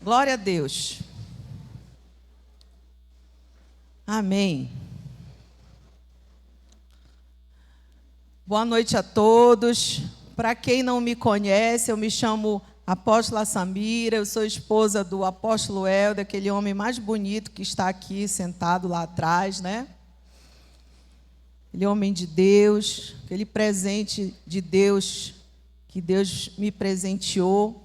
Glória a Deus. Amém. Boa noite a todos. Para quem não me conhece, eu me chamo Apóstola Samira, eu sou esposa do Apóstolo Helder, aquele homem mais bonito que está aqui sentado lá atrás, né? Ele é homem de Deus, aquele presente de Deus que Deus me presenteou.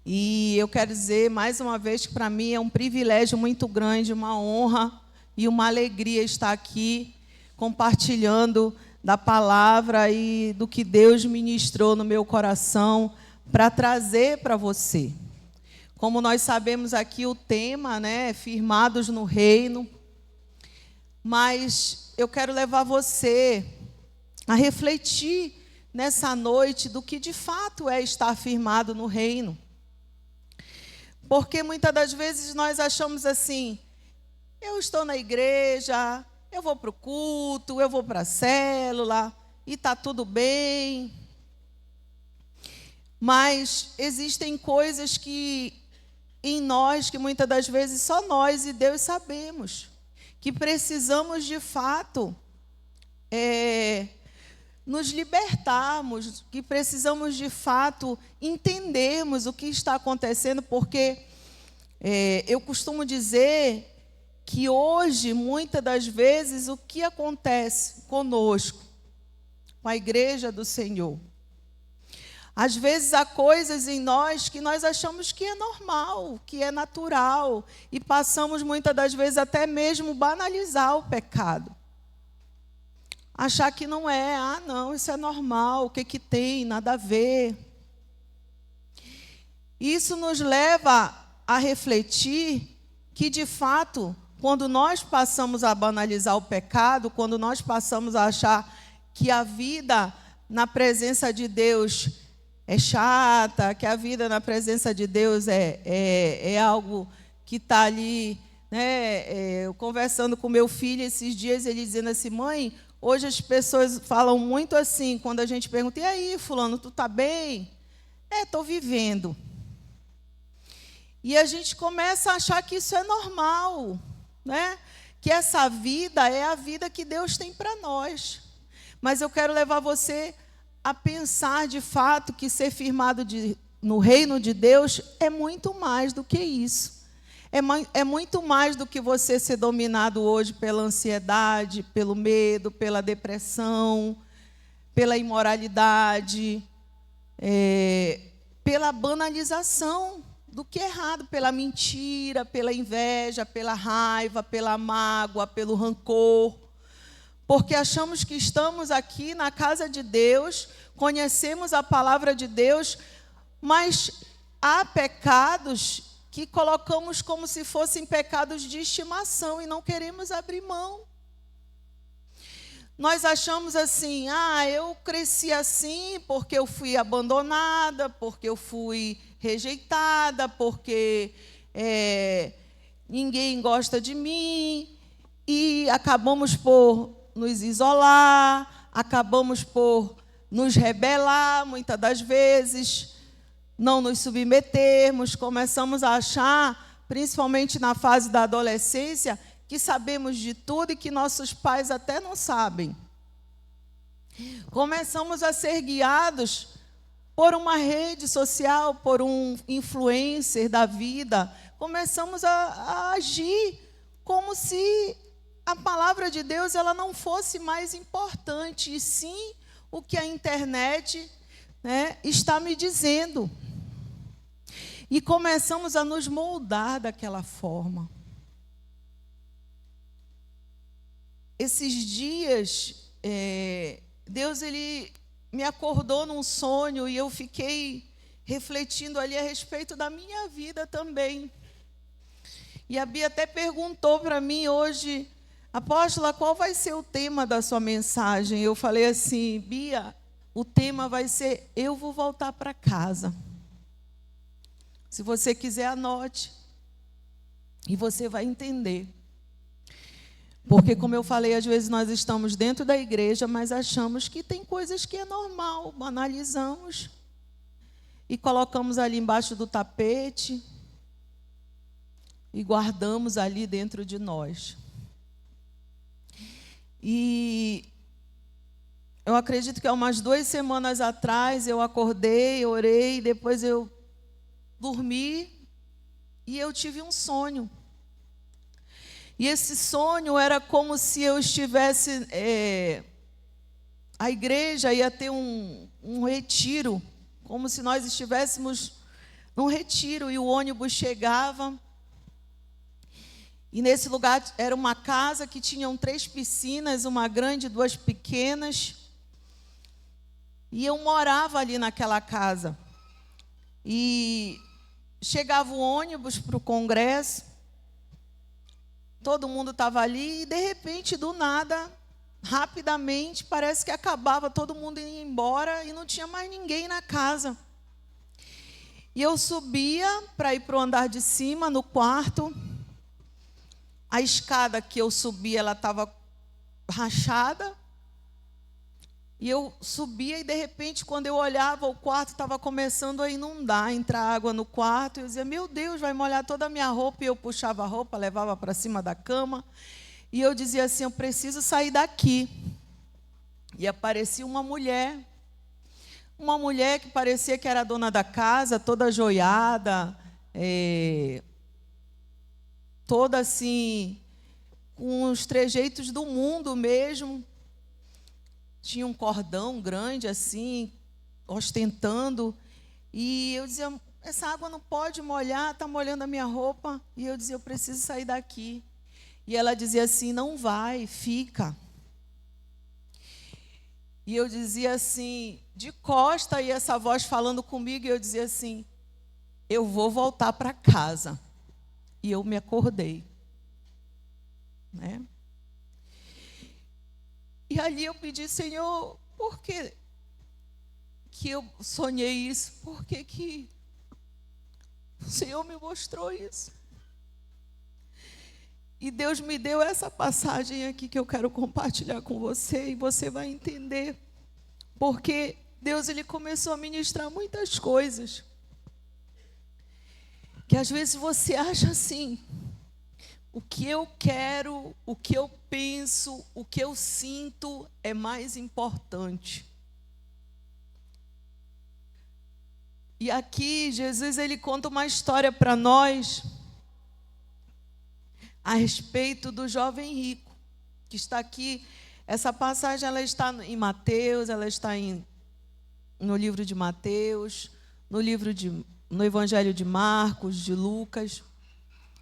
E eu quero dizer mais uma vez que para mim é um privilégio muito grande, uma honra e uma alegria estar aqui compartilhando da palavra e do que Deus ministrou no meu coração para trazer para você. Como nós sabemos aqui o tema, né, firmados no reino, mas eu quero levar você a refletir nessa noite do que de fato é estar firmado no reino. Porque muitas das vezes nós achamos assim, eu estou na igreja, eu vou para o culto, eu vou para a célula, e está tudo bem. Mas existem coisas que em nós, que muitas das vezes só nós e Deus sabemos, que precisamos de fato nos libertarmos, que precisamos de fato entendermos o que está acontecendo, porque eu costumo dizer que hoje, muitas das vezes, o que acontece conosco, com a igreja do Senhor, às vezes há coisas em nós que nós achamos que é normal, que é natural, e passamos muitas das vezes até mesmo banalizar o pecado. Achar que não é, não, isso é normal, o que tem, nada a ver. Isso nos leva a refletir que, de fato, quando nós passamos a banalizar o pecado, quando nós passamos a achar que a vida na presença de Deus é chata, que a vida na presença de Deus é algo que está ali, né? Eu conversando com meu filho esses dias, ele dizendo assim, mãe, hoje as pessoas falam muito assim, quando a gente pergunta, e aí, fulano, tu está bem? Estou vivendo. E a gente começa a achar que isso é normal, né? Que essa vida é a vida que Deus tem para nós. Mas eu quero levar você a pensar de fato que ser firmado no reino de Deus é muito mais do que isso. É muito mais do que você ser dominado hoje pela ansiedade, pelo medo, pela depressão, pela imoralidade, pela banalização do que é errado, pela mentira, pela inveja, pela raiva, pela mágoa, pelo rancor. Porque achamos que estamos aqui na casa de Deus, conhecemos a palavra de Deus, mas há pecados que colocamos como se fossem pecados de estimação e não queremos abrir mão. Nós achamos assim, eu cresci assim porque eu fui abandonada, porque eu fui rejeitada, porque ninguém gosta de mim, e acabamos por nos isolar, acabamos por nos rebelar, muitas das vezes, não nos submetermos, começamos a achar, principalmente na fase da adolescência, que sabemos de tudo e que nossos pais até não sabem. Começamos a ser guiados por uma rede social, por um influencer da vida. Começamos a agir como se a palavra de Deus ela não fosse mais importante, e sim o que a internet, né, está me dizendo. E começamos a nos moldar daquela forma. Esses dias, Deus ele me acordou num sonho e eu fiquei refletindo ali a respeito da minha vida também. E a Bia até perguntou para mim hoje, apóstola, qual vai ser o tema da sua mensagem? Eu falei assim, Bia, o tema vai ser, eu vou voltar para casa. Se você quiser, anote. E você vai entender. Porque, como eu falei, às vezes nós estamos dentro da igreja, mas achamos que tem coisas que é normal, banalizamos. e colocamos ali embaixo do tapete e guardamos ali dentro de nós. E eu acredito que há umas 2 semanas atrás eu acordei, orei, depois eu dormi e eu tive um sonho. E esse sonho era como se eu estivesse... a igreja ia ter um retiro, como se nós estivéssemos num retiro, e o ônibus chegava. E nesse lugar era uma casa que tinham 3 piscinas, uma grande e 2 pequenas. E eu morava ali naquela casa. E chegava o ônibus para o congresso, todo mundo estava ali, e de repente, do nada, rapidamente, parece que acabava, todo mundo ia embora e não tinha mais ninguém na casa. E eu subia para ir para o andar de cima, no quarto. A escada que eu subia, ela estava rachada. E eu subia e, de repente, quando eu olhava, o quarto estava começando a inundar, a entrar água no quarto. Eu dizia, meu Deus, vai molhar toda a minha roupa. E eu puxava a roupa, levava para cima da cama. E eu dizia assim, eu preciso sair daqui. E aparecia uma mulher que parecia que era dona da casa, toda joiada, toda assim, com os trejeitos do mundo mesmo. Tinha um cordão grande assim, ostentando. E eu dizia, essa água não pode molhar, está molhando a minha roupa. E eu dizia, eu preciso sair daqui. E ela dizia assim, não vai, fica. E eu dizia assim, de costa, e essa voz falando comigo, e eu dizia assim, eu vou voltar para casa. E eu me acordei. Né? E ali eu pedi, Senhor, por que eu sonhei isso? Por que o Senhor me mostrou isso? E Deus me deu essa passagem aqui que eu quero compartilhar com você, e você vai entender. Porque Deus, Ele começou a ministrar muitas coisas. Que às vezes você acha assim, o que eu quero, o que eu penso, o que eu sinto é mais importante. E aqui Jesus, Ele conta uma história para nós a respeito do jovem rico, que está aqui. Essa passagem ela está em Mateus, ela está no livro de Mateus, no Evangelho de Marcos, de Lucas.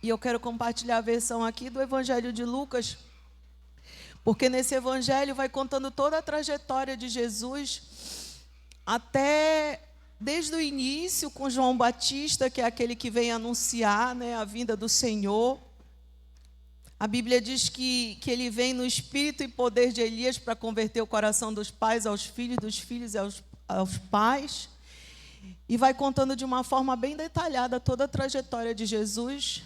E eu quero compartilhar a versão aqui do Evangelho de Lucas, porque nesse Evangelho vai contando toda a trajetória de Jesus, até desde o início com João Batista, que é aquele que vem anunciar, né, a vinda do Senhor. A Bíblia diz que ele vem no espírito e poder de Elias para converter o coração dos pais aos filhos, dos filhos aos pais. E vai contando de uma forma bem detalhada toda a trajetória de Jesus.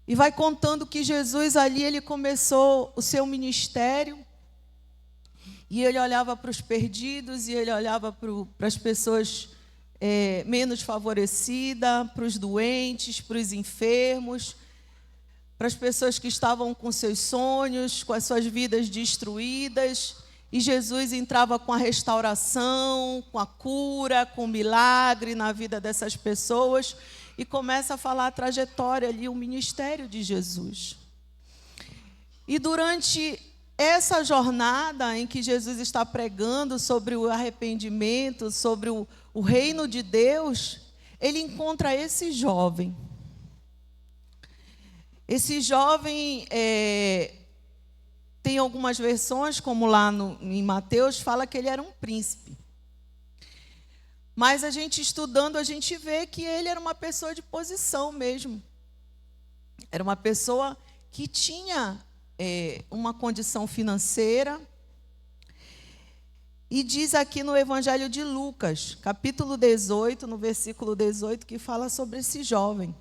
E vai contando que Jesus ali, ele começou o seu ministério. E ele olhava para os perdidos, e ele olhava para as pessoas menos favorecidas, para os doentes, para os enfermos, para as pessoas que estavam com seus sonhos, com as suas vidas destruídas. E Jesus entrava com a restauração, com a cura, com o milagre na vida dessas pessoas, e começa a falar a trajetória ali, o ministério de Jesus. E durante essa jornada em que Jesus está pregando sobre o arrependimento, sobre o reino de Deus, ele encontra esse jovem. Esse jovem, tem algumas versões, como lá em Mateus, fala que ele era um príncipe. Mas a gente estudando, a gente vê que ele era uma pessoa de posição mesmo. Era uma pessoa que tinha uma condição financeira. E diz aqui no Evangelho de Lucas, capítulo 18, no versículo 18, que fala sobre esse jovem.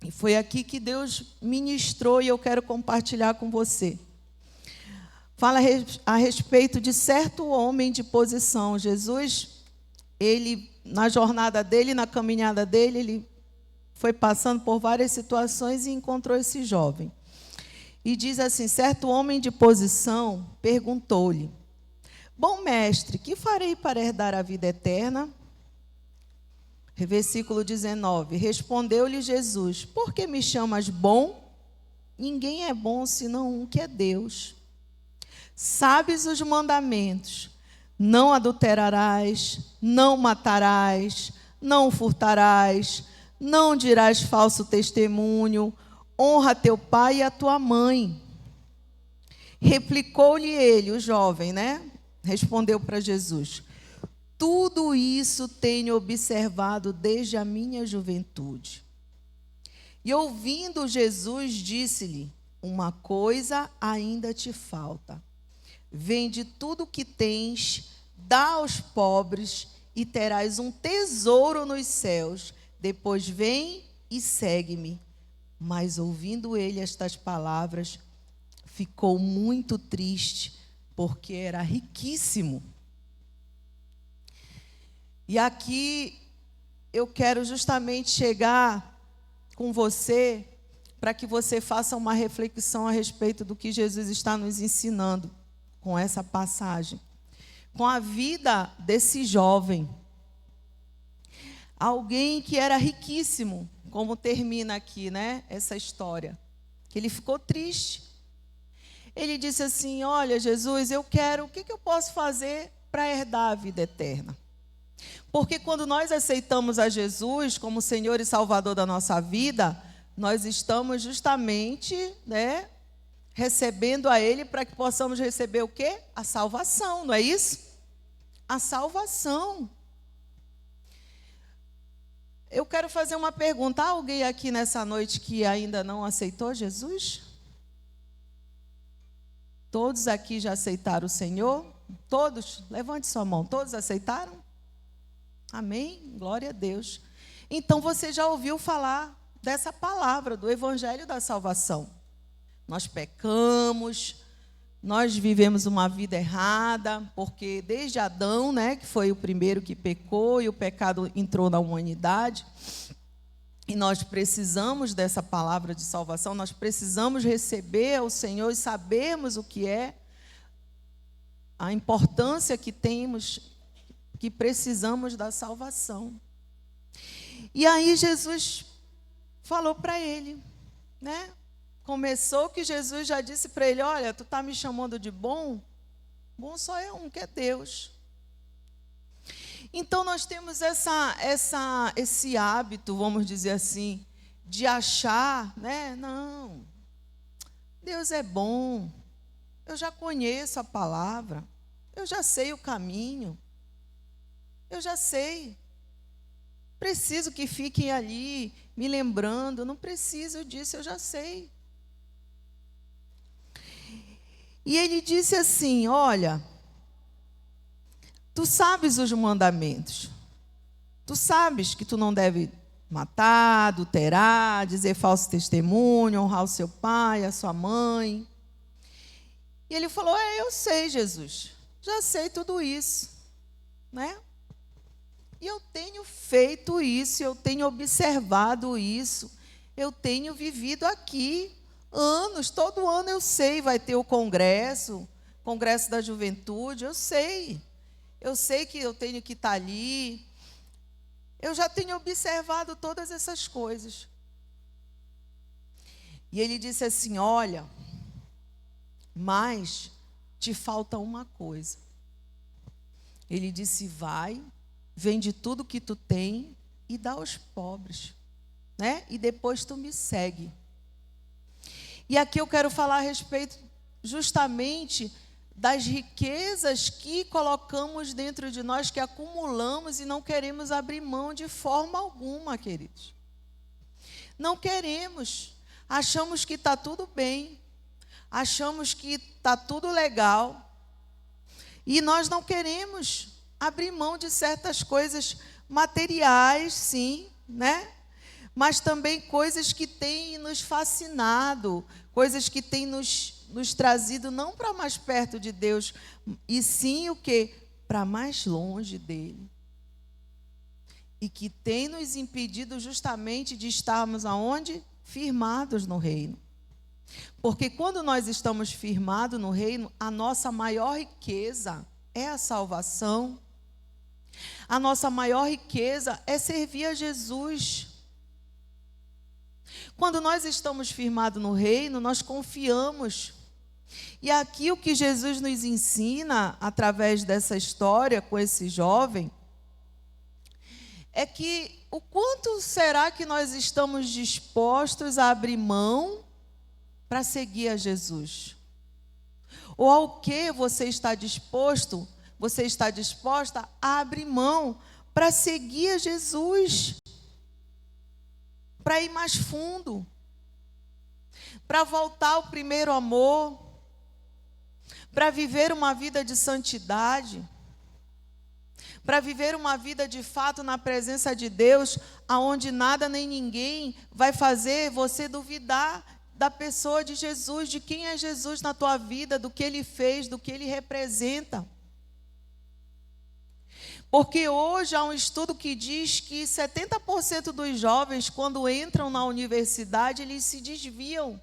E foi aqui que Deus ministrou, e eu quero compartilhar com você. fala a respeito de certo homem de posição. Jesus, ele, na jornada dele, na caminhada dele, ele foi passando por várias situações e encontrou esse jovem. E diz assim: certo homem de posição perguntou-lhe: bom mestre, que farei para herdar a vida eterna? Versículo 19. Respondeu-lhe Jesus: por que me chamas bom? Ninguém é bom senão um, que é Deus. Sabes os mandamentos: não adulterarás, não matarás, não furtarás, não dirás falso testemunho, honra teu pai e a tua mãe. Replicou-lhe ele, o jovem, né? Respondeu para Jesus: tudo isso tenho observado desde a minha juventude. E ouvindo Jesus, disse-lhe: uma coisa ainda te falta. Vende tudo o que tens, dá aos pobres e terás um tesouro nos céus. Depois vem e segue-me. Mas ouvindo ele estas palavras, ficou muito triste, porque era riquíssimo. E aqui eu quero justamente chegar com você para que você faça uma reflexão a respeito do que Jesus está nos ensinando com essa passagem, com a vida desse jovem. Alguém que era riquíssimo, como termina aqui, né, essa história, que ele ficou triste. Ele disse assim: olha, Jesus, o que eu posso fazer para herdar a vida eterna? Porque quando nós aceitamos a Jesus como Senhor e Salvador da nossa vida, nós estamos justamente, né, recebendo a Ele para que possamos receber o quê? A salvação, não é isso? A salvação. Eu quero fazer uma pergunta: há alguém aqui nessa noite que ainda não aceitou Jesus? Todos aqui já aceitaram o Senhor? Todos? Levante sua mão. Todos aceitaram? Amém? Glória a Deus. Então você já ouviu falar dessa palavra, do Evangelho da Salvação. Nós pecamos, nós vivemos uma vida errada, porque desde Adão, né, que foi o primeiro que pecou, e o pecado entrou na humanidade, e nós precisamos dessa palavra de salvação, nós precisamos receber o Senhor e sabermos o que é, a importância que temos, que precisamos da salvação. E aí Jesus falou para ele, né? Começou que Jesus já disse para ele: olha, tu está me chamando de bom? Bom só é um, que é Deus. Então nós temos esse hábito, vamos dizer assim, de achar, né? Não, Deus é bom, eu já conheço a palavra, eu já sei o caminho, eu já sei. Preciso que fiquem ali me lembrando, não preciso disso, eu já sei. E ele disse assim: olha, tu sabes os mandamentos, tu sabes que tu não deve matar, adulterar, dizer falso testemunho, honrar o seu pai, a sua mãe. E ele falou: eu sei, Jesus, já sei tudo isso, né? E eu tenho feito isso, eu tenho observado isso, eu tenho vivido aqui anos, todo ano eu sei, vai ter o congresso da juventude, eu sei que eu tenho que estar ali, eu já tenho observado todas essas coisas. E ele disse assim: olha, mas te falta uma coisa. Ele disse: vai, vende tudo que tu tem e dá aos pobres, né? E depois tu me segue. E aqui eu quero falar a respeito justamente das riquezas que colocamos dentro de nós, que acumulamos e não queremos abrir mão de forma alguma, queridos. Não queremos. Achamos que está tudo bem. Achamos que está tudo legal. E nós não queremos abrir mão de certas coisas materiais, sim, né? Mas também coisas que têm nos fascinado, coisas que têm nos nos trazido não para mais perto de Deus, e sim o quê? Para mais longe dele. E que tem nos impedido justamente de estarmos aonde? Firmados no reino. Porque quando nós estamos firmados no reino, a nossa maior riqueza é a salvação. A nossa maior riqueza é servir a Jesus. Quando nós estamos firmados no reino, nós confiamos. E aqui o que Jesus nos ensina, através dessa história com esse jovem, é que o quanto será que nós estamos dispostos a abrir mão para seguir a Jesus? Ou ao que você está disposto, você está disposta a abrir mão para seguir a Jesus? Para ir mais fundo, para voltar ao primeiro amor, para viver uma vida de santidade, para viver uma vida de fato na presença de Deus, aonde nada nem ninguém vai fazer você duvidar da pessoa de Jesus, de quem é Jesus na tua vida, do que Ele fez, do que Ele representa. Porque hoje há um estudo que diz que 70% dos jovens, quando entram na universidade, eles se desviam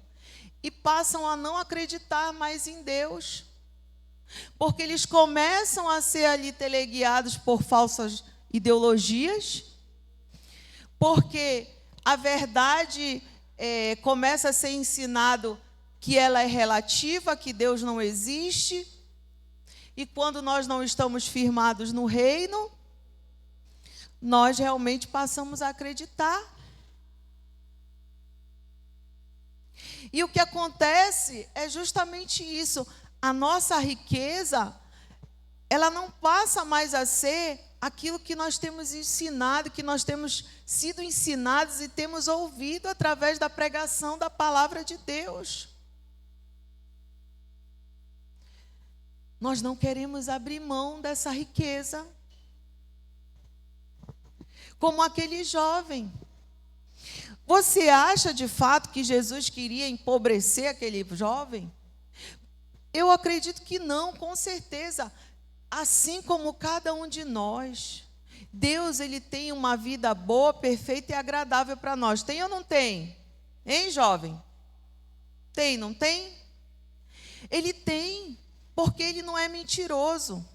e passam a não acreditar mais em Deus. Porque eles começam a ser ali teleguiados por falsas ideologias, porque a verdade começa a ser ensinado que ela é relativa, que Deus não existe. E quando nós não estamos firmados no reino, nós realmente passamos a acreditar. E o que acontece é justamente isso. A nossa riqueza, ela não passa mais a ser aquilo que nós temos ensinado, que nós temos sido ensinados e temos ouvido através da pregação da palavra de Deus. Nós não queremos abrir mão dessa riqueza. Como aquele jovem. Você acha de fato que Jesus queria empobrecer aquele jovem? Eu acredito que não, com certeza. Assim como cada um de nós. Deus, Ele tem uma vida boa, perfeita e agradável para nós. Tem ou não tem? Hein, jovem? Tem, não tem? Ele tem. Porque Ele não é mentiroso.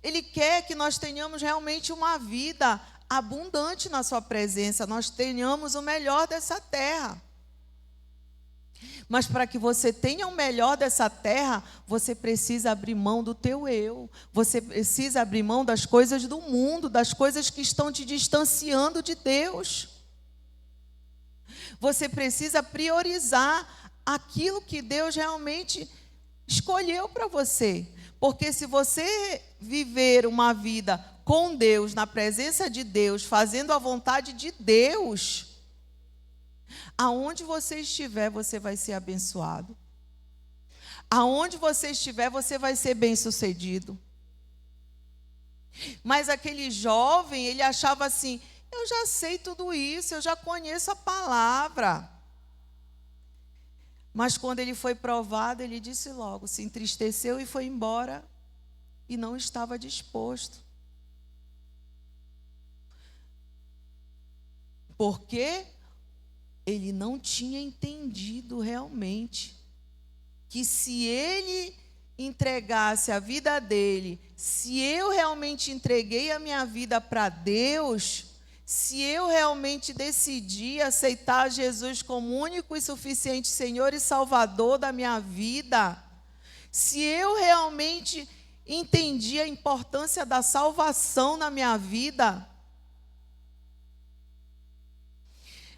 Ele quer que nós tenhamos realmente uma vida abundante na sua presença. Nós tenhamos o melhor dessa terra. Mas para que você tenha o melhor dessa terra, você precisa abrir mão do teu eu. Você precisa abrir mão das coisas do mundo, das coisas que estão te distanciando de Deus. Você precisa priorizar aquilo que Deus realmente escolheu para você. Porque se você viver uma vida com Deus, na presença de Deus, fazendo a vontade de Deus, aonde você estiver, você vai ser abençoado. Aonde você estiver, você vai ser bem-sucedido. Mas aquele jovem, ele achava assim: eu já sei tudo isso, eu já conheço a palavra. Mas quando ele foi provado, ele disse logo, se entristeceu e foi embora e não estava disposto. Porque ele não tinha entendido realmente que se ele entregasse a vida dele, se eu realmente entreguei a minha vida para Deus, se eu realmente decidi aceitar Jesus como único e suficiente Senhor e Salvador da minha vida, se eu realmente entendi a importância da salvação na minha vida,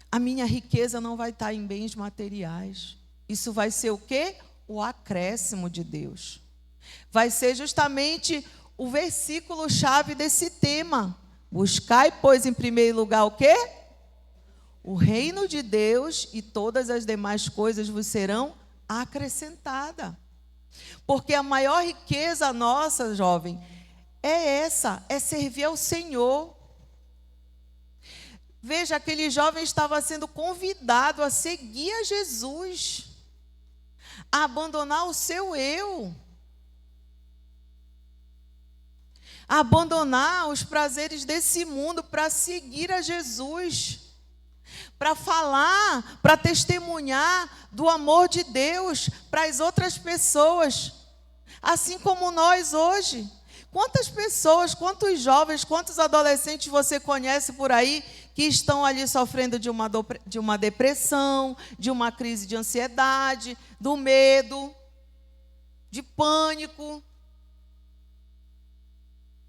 a minha riqueza não vai estar em bens materiais. Isso vai ser o quê? O acréscimo de Deus. Vai ser justamente o versículo-chave desse tema. Buscai, pois, em primeiro lugar o quê? O reino de Deus, e todas as demais coisas vos serão acrescentadas. Porque a maior riqueza nossa, jovem, é essa, é servir ao Senhor. Veja, aquele jovem estava sendo convidado a seguir a Jesus. a abandonar o seu eu, a abandonar os prazeres desse mundo para seguir a Jesus, para falar, para testemunhar do amor de Deus para as outras pessoas, assim como nós hoje. Quantas pessoas, quantos jovens, quantos adolescentes você conhece por aí que estão ali sofrendo de uma depressão, de uma crise de ansiedade, do medo, de pânico?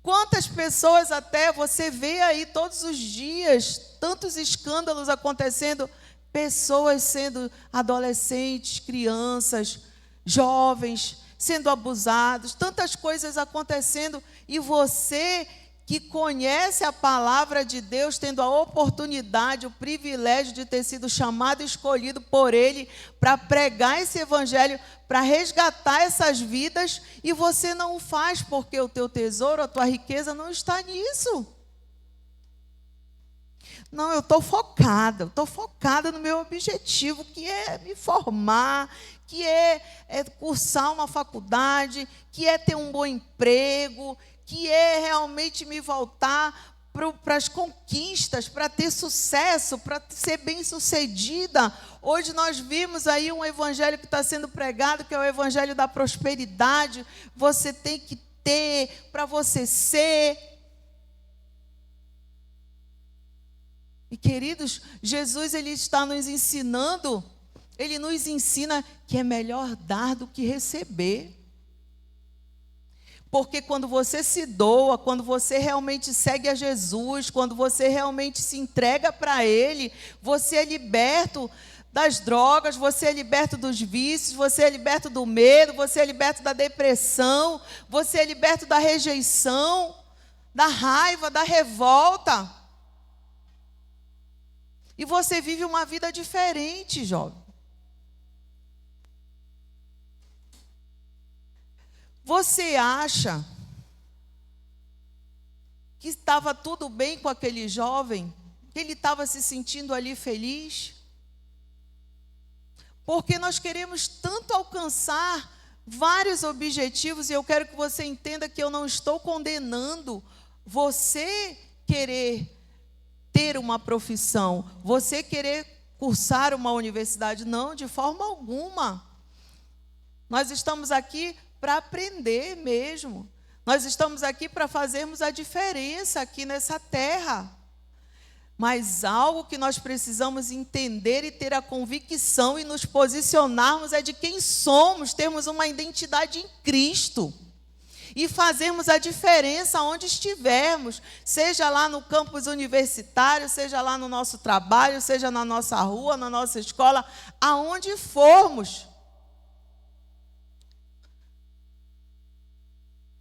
Quantas pessoas até você vê aí todos os dias, tantos escândalos acontecendo, pessoas sendo adolescentes, crianças, jovens, sendo abusados, tantas coisas acontecendo, e você que conhece a palavra de Deus, tendo a oportunidade, o privilégio de ter sido chamado e escolhido por Ele para pregar esse evangelho, para resgatar essas vidas, e você não o faz porque o teu tesouro, a tua riqueza não está nisso. Não, eu estou focada no meu objetivo, que é me formar, que é cursar uma faculdade, que é ter um bom emprego, que é realmente me voltar para as conquistas, para ter sucesso, para ser bem-sucedida. Hoje nós vimos aí um evangelho que está sendo pregado, que é o evangelho da prosperidade. Você tem que ter para você ser. E, queridos, Jesus, Ele está nos ensinando, Ele nos ensina que é melhor dar do que receber. Porque quando você se doa, quando você realmente segue a Jesus, quando você realmente se entrega para Ele, você é liberto das drogas, você é liberto dos vícios, você é liberto do medo, você é liberto da depressão, você é liberto da rejeição, da raiva, da revolta. E você vive uma vida diferente, jovem. Você acha que estava tudo bem com aquele jovem? Que ele estava se sentindo ali feliz? Porque nós queremos tanto alcançar vários objetivos, e eu quero que você entenda que eu não estou condenando você querer ter uma profissão, você querer cursar uma universidade. Não, de forma alguma. Nós estamos aqui para aprender mesmo. Nós estamos aqui para fazermos a diferença aqui nessa terra. Mas algo que nós precisamos entender e ter a convicção e nos posicionarmos é de quem somos, termos uma identidade em Cristo e fazermos a diferença onde estivermos, seja lá no campus universitário, seja lá no nosso trabalho, seja na nossa rua, na nossa escola, aonde formos.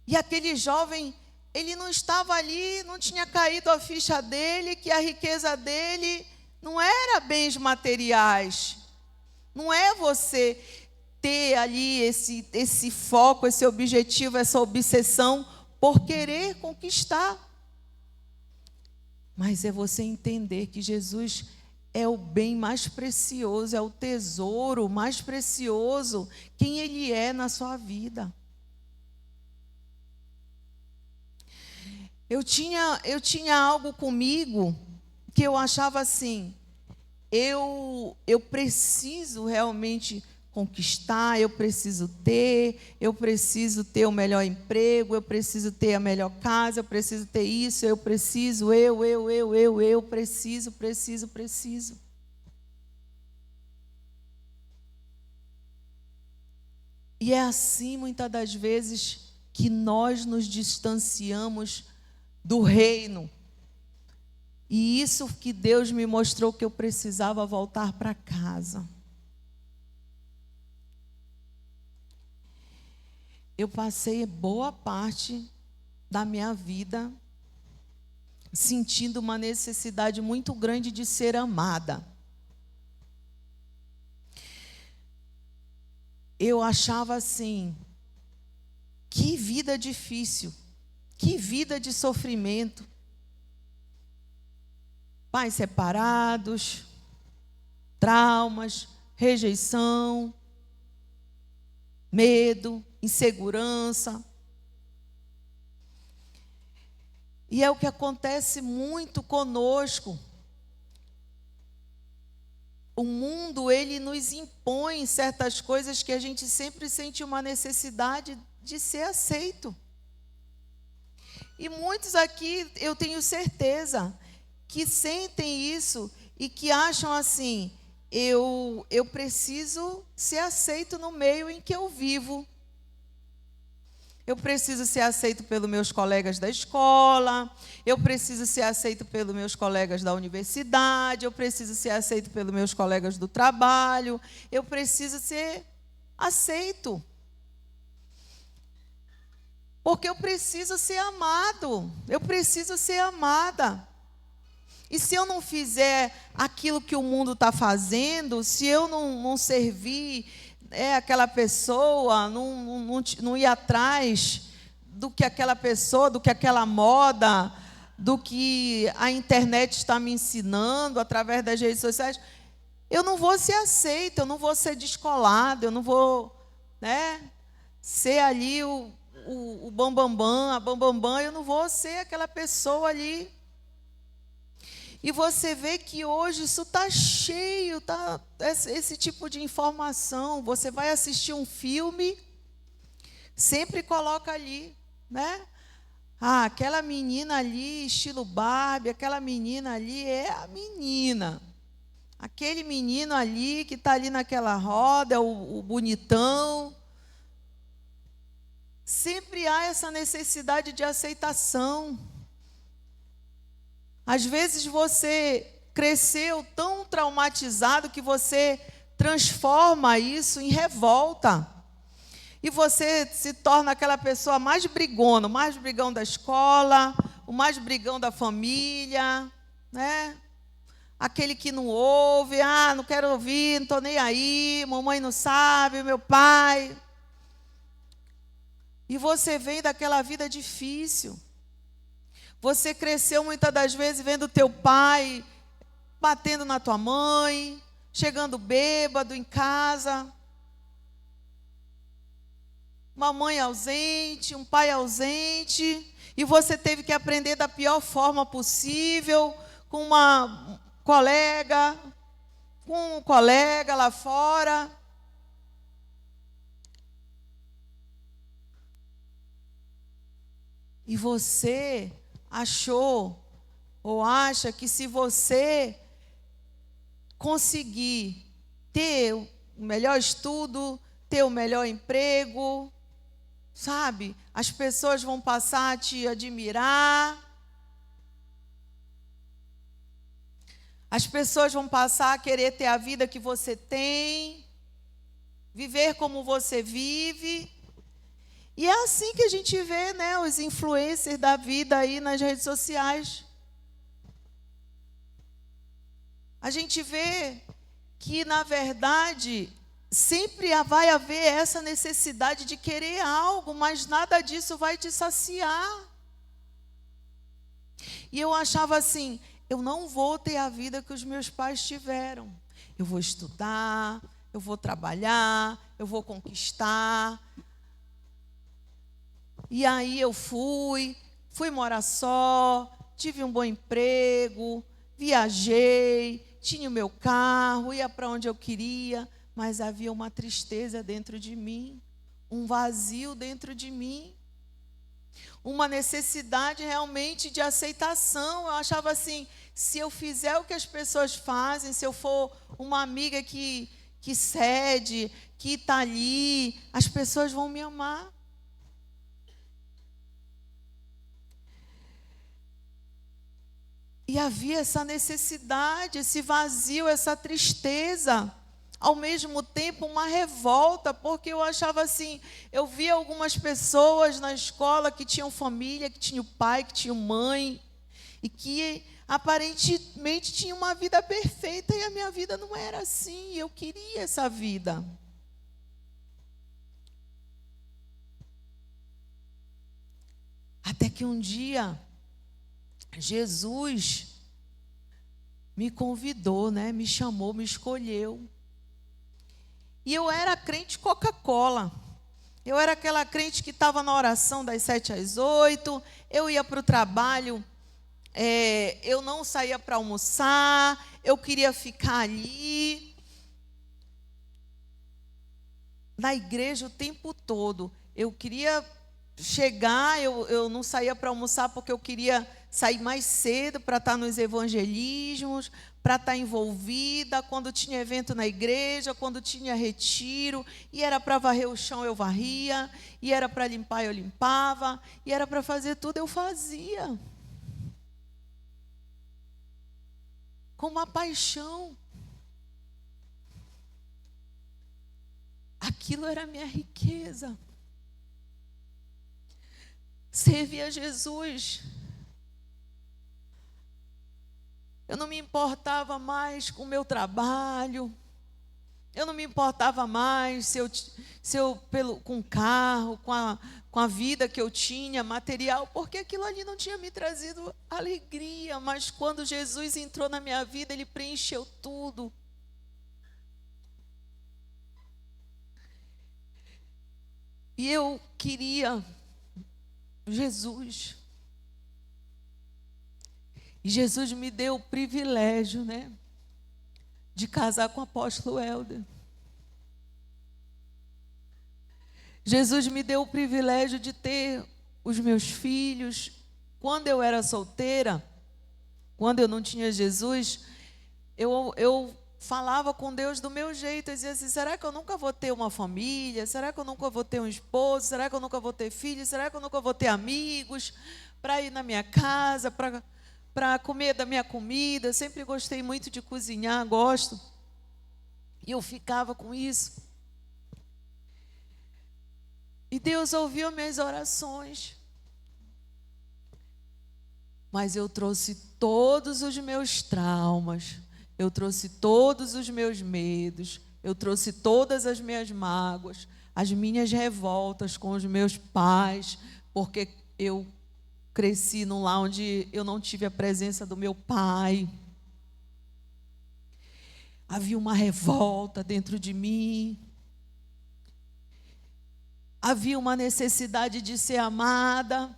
E aquele jovem, ele não estava ali, não tinha caído a ficha dele, que a riqueza dele não era bens materiais. Não é você ter ali esse foco, esse objetivo, essa obsessão por querer conquistar. Mas é você entender que Jesus é o bem mais precioso, é o tesouro mais precioso, quem Ele é na sua vida. Eu tinha algo comigo que eu achava assim, eu preciso realmente conquistar, eu preciso ter o melhor emprego, eu preciso ter a melhor casa, eu preciso ter isso, eu preciso, preciso. E é assim, muitas das vezes, que nós nos distanciamos do reino. E isso que Deus me mostrou que eu precisava voltar para casa. Eu passei boa parte da minha vida sentindo uma necessidade muito grande de ser amada. Eu achava assim, que vida difícil, que vida de sofrimento. Pais separados, traumas, rejeição. medo, insegurança. E é o que acontece muito conosco. O mundo, ele nos impõe certas coisas que a gente sempre sente uma necessidade de ser aceito. E muitos aqui, eu tenho certeza, que sentem isso e que acham assim, eu preciso ser aceito no meio em que eu vivo. Eu preciso ser aceito pelos meus colegas da escola, eu preciso ser aceito pelos meus colegas da universidade, eu preciso ser aceito pelos meus colegas do trabalho, eu preciso ser aceito. Porque eu preciso ser amado, eu preciso ser amada. E se eu não fizer aquilo que o mundo está fazendo, se eu não servir aquela pessoa, não ir atrás do que aquela pessoa, do que aquela moda, do que a internet está me ensinando através das redes sociais, eu não vou ser aceita, eu não vou ser descolada, eu não vou, ser ali o bambambam, a bambambam, eu não vou ser aquela pessoa ali. E você vê que hoje isso está cheio, esse tipo de informação. Você vai assistir um filme, sempre coloca ali, aquela menina ali, estilo Barbie, aquela menina ali é a menina. Aquele menino ali que está ali naquela roda, é o bonitão. Sempre há essa necessidade de aceitação. Às vezes você cresceu tão traumatizado que você transforma isso em revolta. E você se torna aquela pessoa mais brigona, o mais brigão da escola, o mais brigão da família, Aquele que não ouve, não quero ouvir, não estou nem aí, mamãe não sabe, meu pai. E você vem daquela vida difícil. Você cresceu muitas das vezes vendo teu pai batendo na tua mãe, chegando bêbado em casa, uma mãe ausente, um pai ausente, e você teve que aprender da pior forma possível, com uma colega, com um colega lá fora. E você achou ou acha que se você conseguir ter o melhor estudo, ter o melhor emprego, as pessoas vão passar a te admirar, as pessoas vão passar a querer ter a vida que você tem, viver como você vive. E é assim que a gente vê, os influencers da vida aí nas redes sociais. A gente vê que, na verdade, sempre vai haver essa necessidade de querer algo, mas nada disso vai te saciar. E eu achava assim, eu não vou ter a vida que os meus pais tiveram. Eu vou estudar, eu vou trabalhar, eu vou conquistar. E aí eu fui morar só, tive um bom emprego, viajei, tinha o meu carro, ia para onde eu queria, mas havia uma tristeza dentro de mim, um vazio dentro de mim, uma necessidade realmente de aceitação. Eu achava assim, se eu fizer o que as pessoas fazem, se eu for uma amiga que cede, que está ali, as pessoas vão me amar. E havia essa necessidade, esse vazio, essa tristeza. Ao mesmo tempo, uma revolta, porque eu achava assim, eu via algumas pessoas na escola que tinham família, que tinham pai, que tinham mãe, e que aparentemente tinham uma vida perfeita, e a minha vida não era assim, eu queria essa vida. Até que um dia, Jesus me convidou, me chamou, me escolheu. E eu era crente Coca-Cola. Eu era aquela crente que estava na oração das 7 às 8, eu ia para o trabalho, eu não saía para almoçar, eu queria ficar ali na igreja o tempo todo. Eu queria chegar, eu não saía para almoçar porque eu queria sair mais cedo para estar nos evangelismos, para estar envolvida, quando tinha evento na igreja, quando tinha retiro, e era para varrer o chão, eu varria, e era para limpar, eu limpava, e era para fazer tudo, eu fazia. Com uma paixão. Aquilo era a minha riqueza. Servir a Jesus. Eu não me importava mais com o meu trabalho. Eu não me importava mais com o carro, com a vida que eu tinha, material, porque aquilo ali não tinha me trazido alegria. Mas quando Jesus entrou na minha vida, Ele preencheu tudo. E eu queria Jesus. E Jesus me deu o privilégio, de casar com o apóstolo Helder. Jesus me deu o privilégio de ter os meus filhos. Quando eu era solteira, quando eu não tinha Jesus, eu falava com Deus do meu jeito. Eu dizia assim, será que eu nunca vou ter uma família? Será que eu nunca vou ter um esposo? Será que eu nunca vou ter filhos? Será que eu nunca vou ter amigos para ir na minha casa, para comer da minha comida? Eu sempre gostei muito de cozinhar, gosto. E eu ficava com isso. E Deus ouviu minhas orações. Mas eu trouxe todos os meus traumas, eu trouxe todos os meus medos, eu trouxe todas as minhas mágoas, as minhas revoltas com os meus pais, porque eu cresci num lar onde eu não tive a presença do meu pai. Havia uma revolta dentro de mim. Havia uma necessidade de ser amada.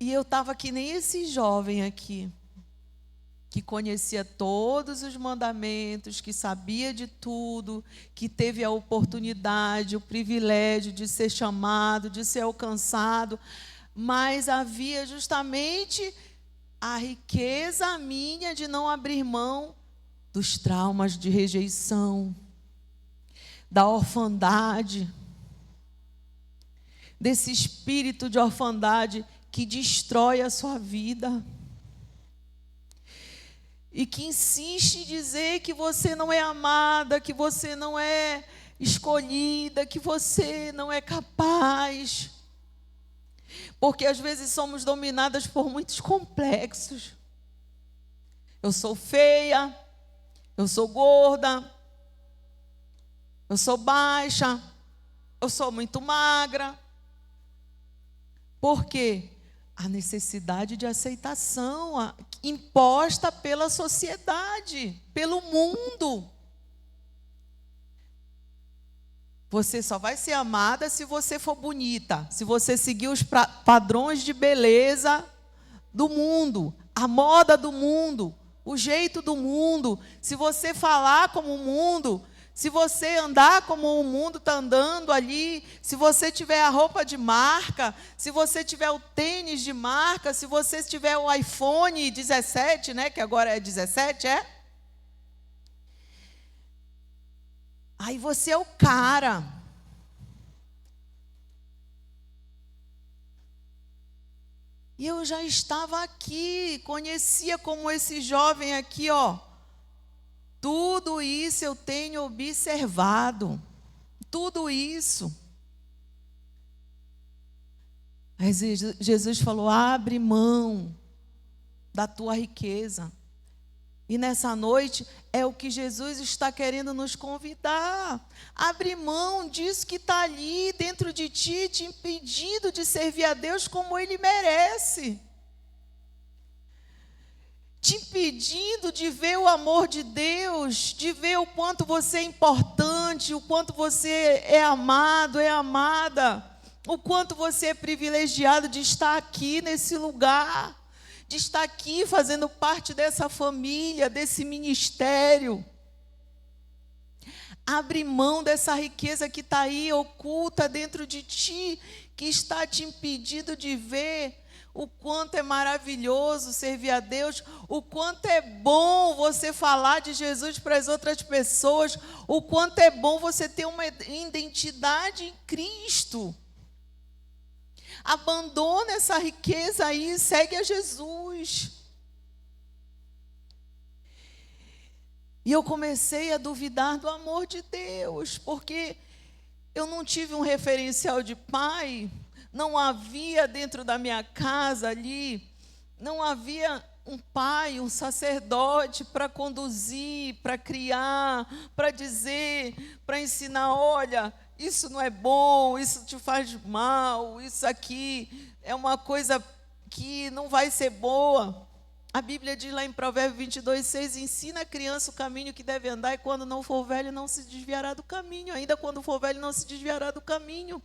E eu estava que nem esse jovem aqui, que conhecia todos os mandamentos, que sabia de tudo, que teve a oportunidade, o privilégio de ser chamado, de ser alcançado, mas havia justamente a riqueza minha de não abrir mão dos traumas de rejeição, da orfandade, desse espírito de orfandade que destrói a sua vida e que insiste em dizer que você não é amada, que você não é escolhida, que você não é capaz. Porque às vezes somos dominadas por muitos complexos. Eu sou feia, eu sou gorda, eu sou baixa, eu sou muito magra. Por quê? A necessidade de aceitação imposta pela sociedade, pelo mundo. Você só vai ser amada se você for bonita, se você seguir os padrões de beleza do mundo, a moda do mundo, o jeito do mundo. Se você falar como o mundo, se você andar como o mundo está andando ali, se você tiver a roupa de marca, se você tiver o tênis de marca, se você tiver o iPhone 17, que agora é 17, aí você é o cara. E eu já estava aqui, conhecia como esse jovem aqui, Tudo isso eu tenho observado. Tudo isso. Mas Jesus falou, abre mão da tua riqueza. E nessa noite é o que Jesus está querendo nos convidar. Abre mão disso que está ali dentro de ti, te impedindo de servir a Deus como Ele merece. Te impedindo de ver o amor de Deus, de ver o quanto você é importante, importante, o quanto você é amado, é amada, o quanto você é privilegiado de estar aqui nesse lugar, de estar aqui fazendo parte dessa família, desse ministério. Abre mão dessa riqueza que está aí oculta dentro de ti, que está te impedindo de ver o quanto é maravilhoso servir a Deus, o quanto é bom você falar de Jesus para as outras pessoas, o quanto é bom você ter uma identidade em Cristo. Abandona essa riqueza aí e segue a Jesus. E eu comecei a duvidar do amor de Deus, porque eu não tive um referencial de pai, não havia dentro da minha casa ali, não havia um pai, um sacerdote para conduzir, para criar, para dizer, para ensinar, olha, isso não é bom, isso te faz mal, isso aqui é uma coisa que não vai ser boa. A Bíblia diz lá em Provérbios 22:6, ensina a criança o caminho que deve andar e quando não for velho não se desviará do caminho. Ainda quando for velho não se desviará do caminho.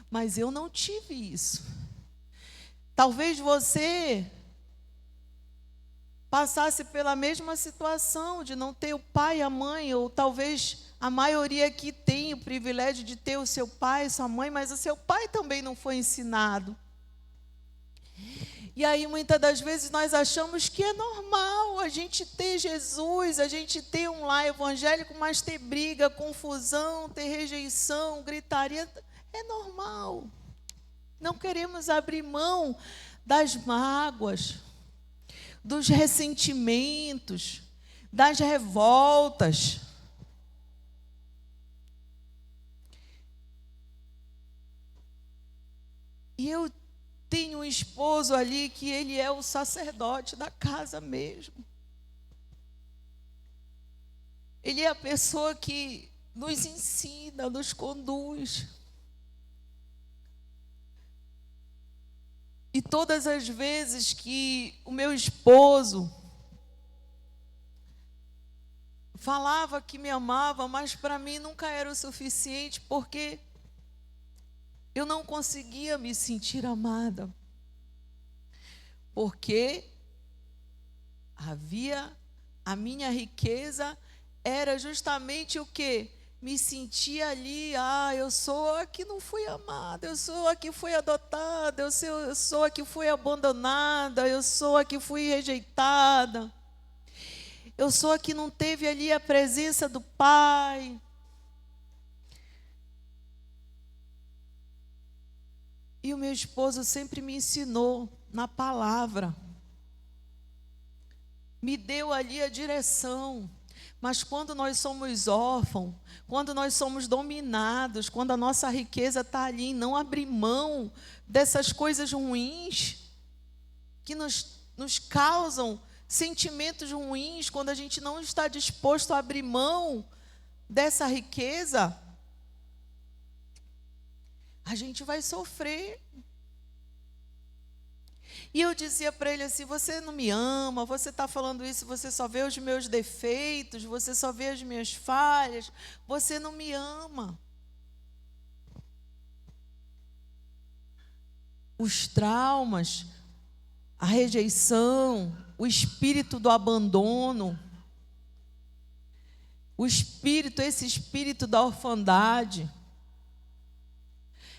Mas eu não tive isso. Talvez você passasse pela mesma situação de não ter o pai e a mãe, ou talvez a maioria aqui tem o privilégio de ter o seu pai e sua mãe, mas o seu pai também não foi ensinado. E aí, muitas das vezes, nós achamos que é normal a gente ter Jesus, a gente ter um lar evangélico, mas ter briga, confusão, ter rejeição, gritaria. É normal. Não queremos abrir mão das mágoas, dos ressentimentos, das revoltas. E eu tenho um esposo ali que ele é o sacerdote da casa mesmo. Ele é a pessoa que nos ensina, nos conduz. E todas as vezes que o meu esposo falava que me amava, mas para mim nunca era o suficiente, porque eu não conseguia me sentir amada, porque a minha riqueza era justamente o quê? Me sentia ali, eu sou a que não fui amada, eu sou a que fui adotada, eu sou a que fui abandonada, eu sou a que fui rejeitada, eu sou a que não teve ali a presença do Pai. E o meu esposo sempre me ensinou na palavra. Me deu ali a direção. Mas quando nós somos órfãos, quando nós somos dominados, quando a nossa riqueza está ali em não abrir mão dessas coisas ruins, que nos causam sentimentos ruins, quando a gente não está disposto a abrir mão dessa riqueza, a gente vai sofrer. E eu dizia para ele assim, você não me ama, você está falando isso, você só vê os meus defeitos, você só vê as minhas falhas, você não me ama. Os traumas, a rejeição, o espírito do abandono, esse espírito da orfandade,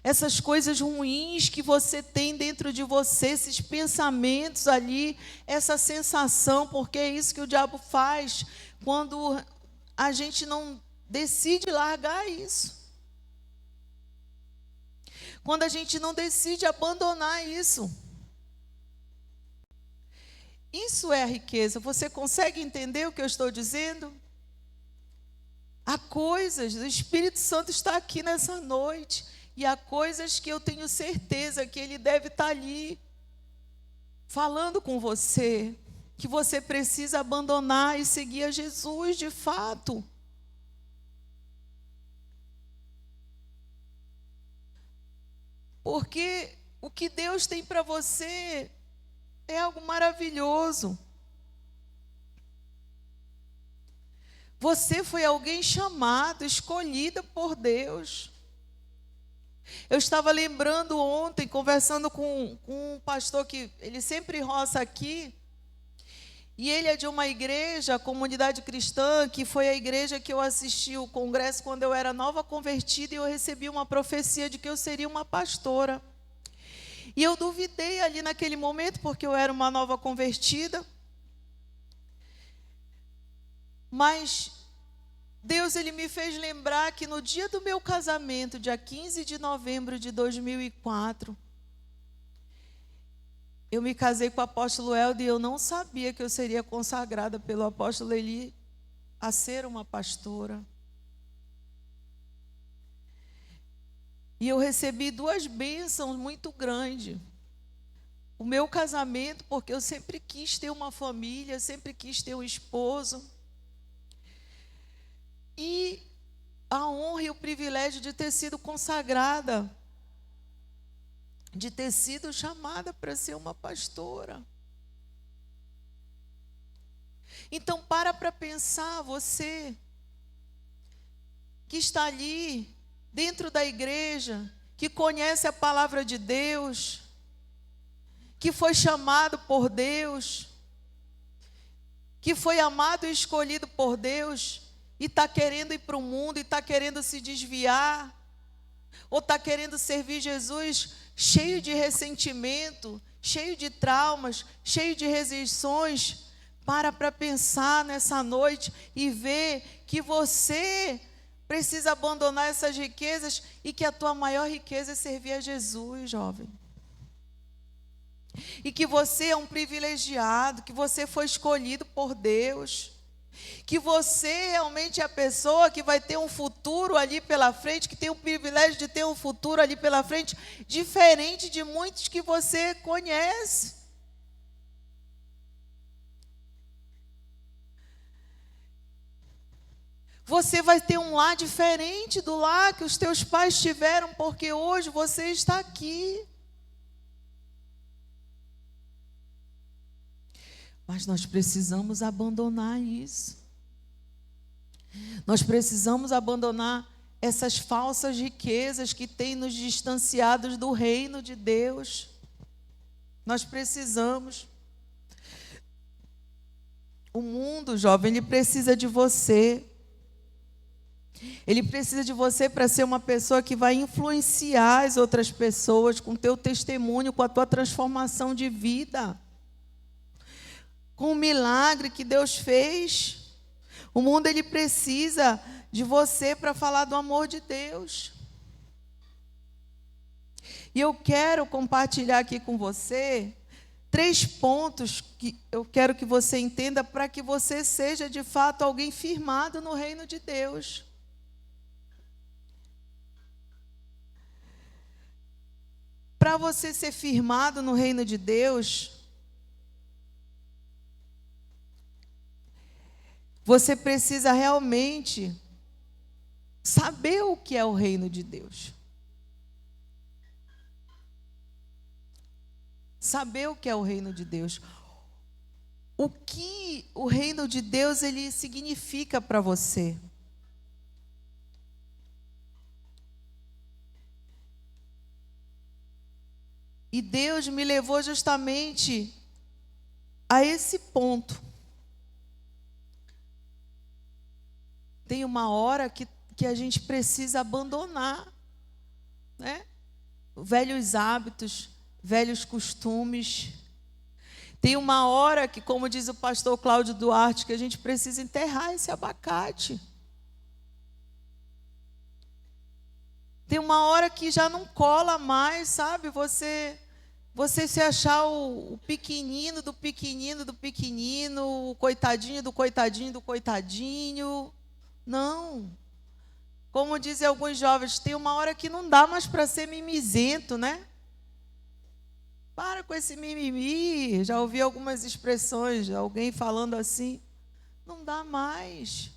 essas coisas ruins que você tem dentro de você, esses pensamentos ali, essa sensação, porque é isso que o diabo faz quando a gente não decide largar isso. Quando a gente não decide abandonar isso. Isso é a riqueza. Você consegue entender o que eu estou dizendo? Há coisas, o Espírito Santo está aqui nessa noite. E há coisas que eu tenho certeza que Ele deve estar ali, falando com você, que você precisa abandonar e seguir a Jesus de fato. Porque o que Deus tem para você é algo maravilhoso. Você foi alguém chamado, escolhida por Deus. Eu estava lembrando ontem, conversando com um pastor que ele sempre roça aqui, e ele é de uma igreja, a Comunidade Cristã, que foi a igreja que eu assisti o congresso quando eu era nova convertida, e eu recebi uma profecia de que eu seria uma pastora. E eu duvidei ali naquele momento, porque eu era uma nova convertida. Mas Deus, ele me fez lembrar que no dia do meu casamento, dia 15 de novembro de 2004, eu me casei com o apóstolo Helder e eu não sabia que eu seria consagrada pelo apóstolo Eli a ser uma pastora. E eu recebi duas bênçãos muito grandes. O meu casamento, porque eu sempre quis ter uma família, sempre quis ter um esposo. E a honra e o privilégio de ter sido consagrada, de ter sido chamada para ser uma pastora. Então, para pensar, você que está ali, dentro da igreja, que conhece a palavra de Deus, que foi chamado por Deus, que foi amado e escolhido por Deus, e está querendo ir para o mundo, e está querendo se desviar, ou está querendo servir Jesus cheio de ressentimento, cheio de traumas, cheio de rejeições. Para pensar nessa noite e ver que você precisa abandonar essas riquezas e que a tua maior riqueza é servir a Jesus, jovem. E que você é um privilegiado, que você foi escolhido por Deus, que você realmente é a pessoa que vai ter um futuro ali pela frente, que tem o privilégio de ter um futuro ali pela frente, diferente de muitos que você conhece. Você vai ter um lar diferente do lar que os teus pais tiveram, porque hoje você está aqui. Mas nós precisamos abandonar isso. Nós precisamos abandonar essas falsas riquezas que têm nos distanciado do reino de Deus. Nós precisamos. O mundo, jovem, ele precisa de você. Ele precisa de você para ser uma pessoa que vai influenciar as outras pessoas com o teu testemunho, com a tua transformação de vida, com o milagre que Deus fez. O mundo, ele precisa de você para falar do amor de Deus. E eu quero compartilhar aqui com você 3 pontos que eu quero que você entenda para que você seja de fato alguém firmado no reino de Deus. Para você ser firmado no reino de Deus, você precisa realmente saber o que é o reino de Deus. Saber o que é o reino de Deus. O que o reino de Deus ele significa para você. E Deus me levou justamente a esse ponto. Tem uma hora que a gente precisa abandonar, né? Velhos hábitos, velhos costumes. Tem uma hora que, como diz o pastor Cláudio Duarte, que a gente precisa enterrar esse abacate. Tem uma hora que já não cola mais, sabe? Você se achar o pequenino do pequenino do pequenino, o coitadinho do coitadinho do coitadinho. Não. Como dizem alguns jovens, tem uma hora que não dá mais para ser mimizento, né? Para com esse mimimi. Já ouvi algumas expressões de alguém falando assim. Não dá mais.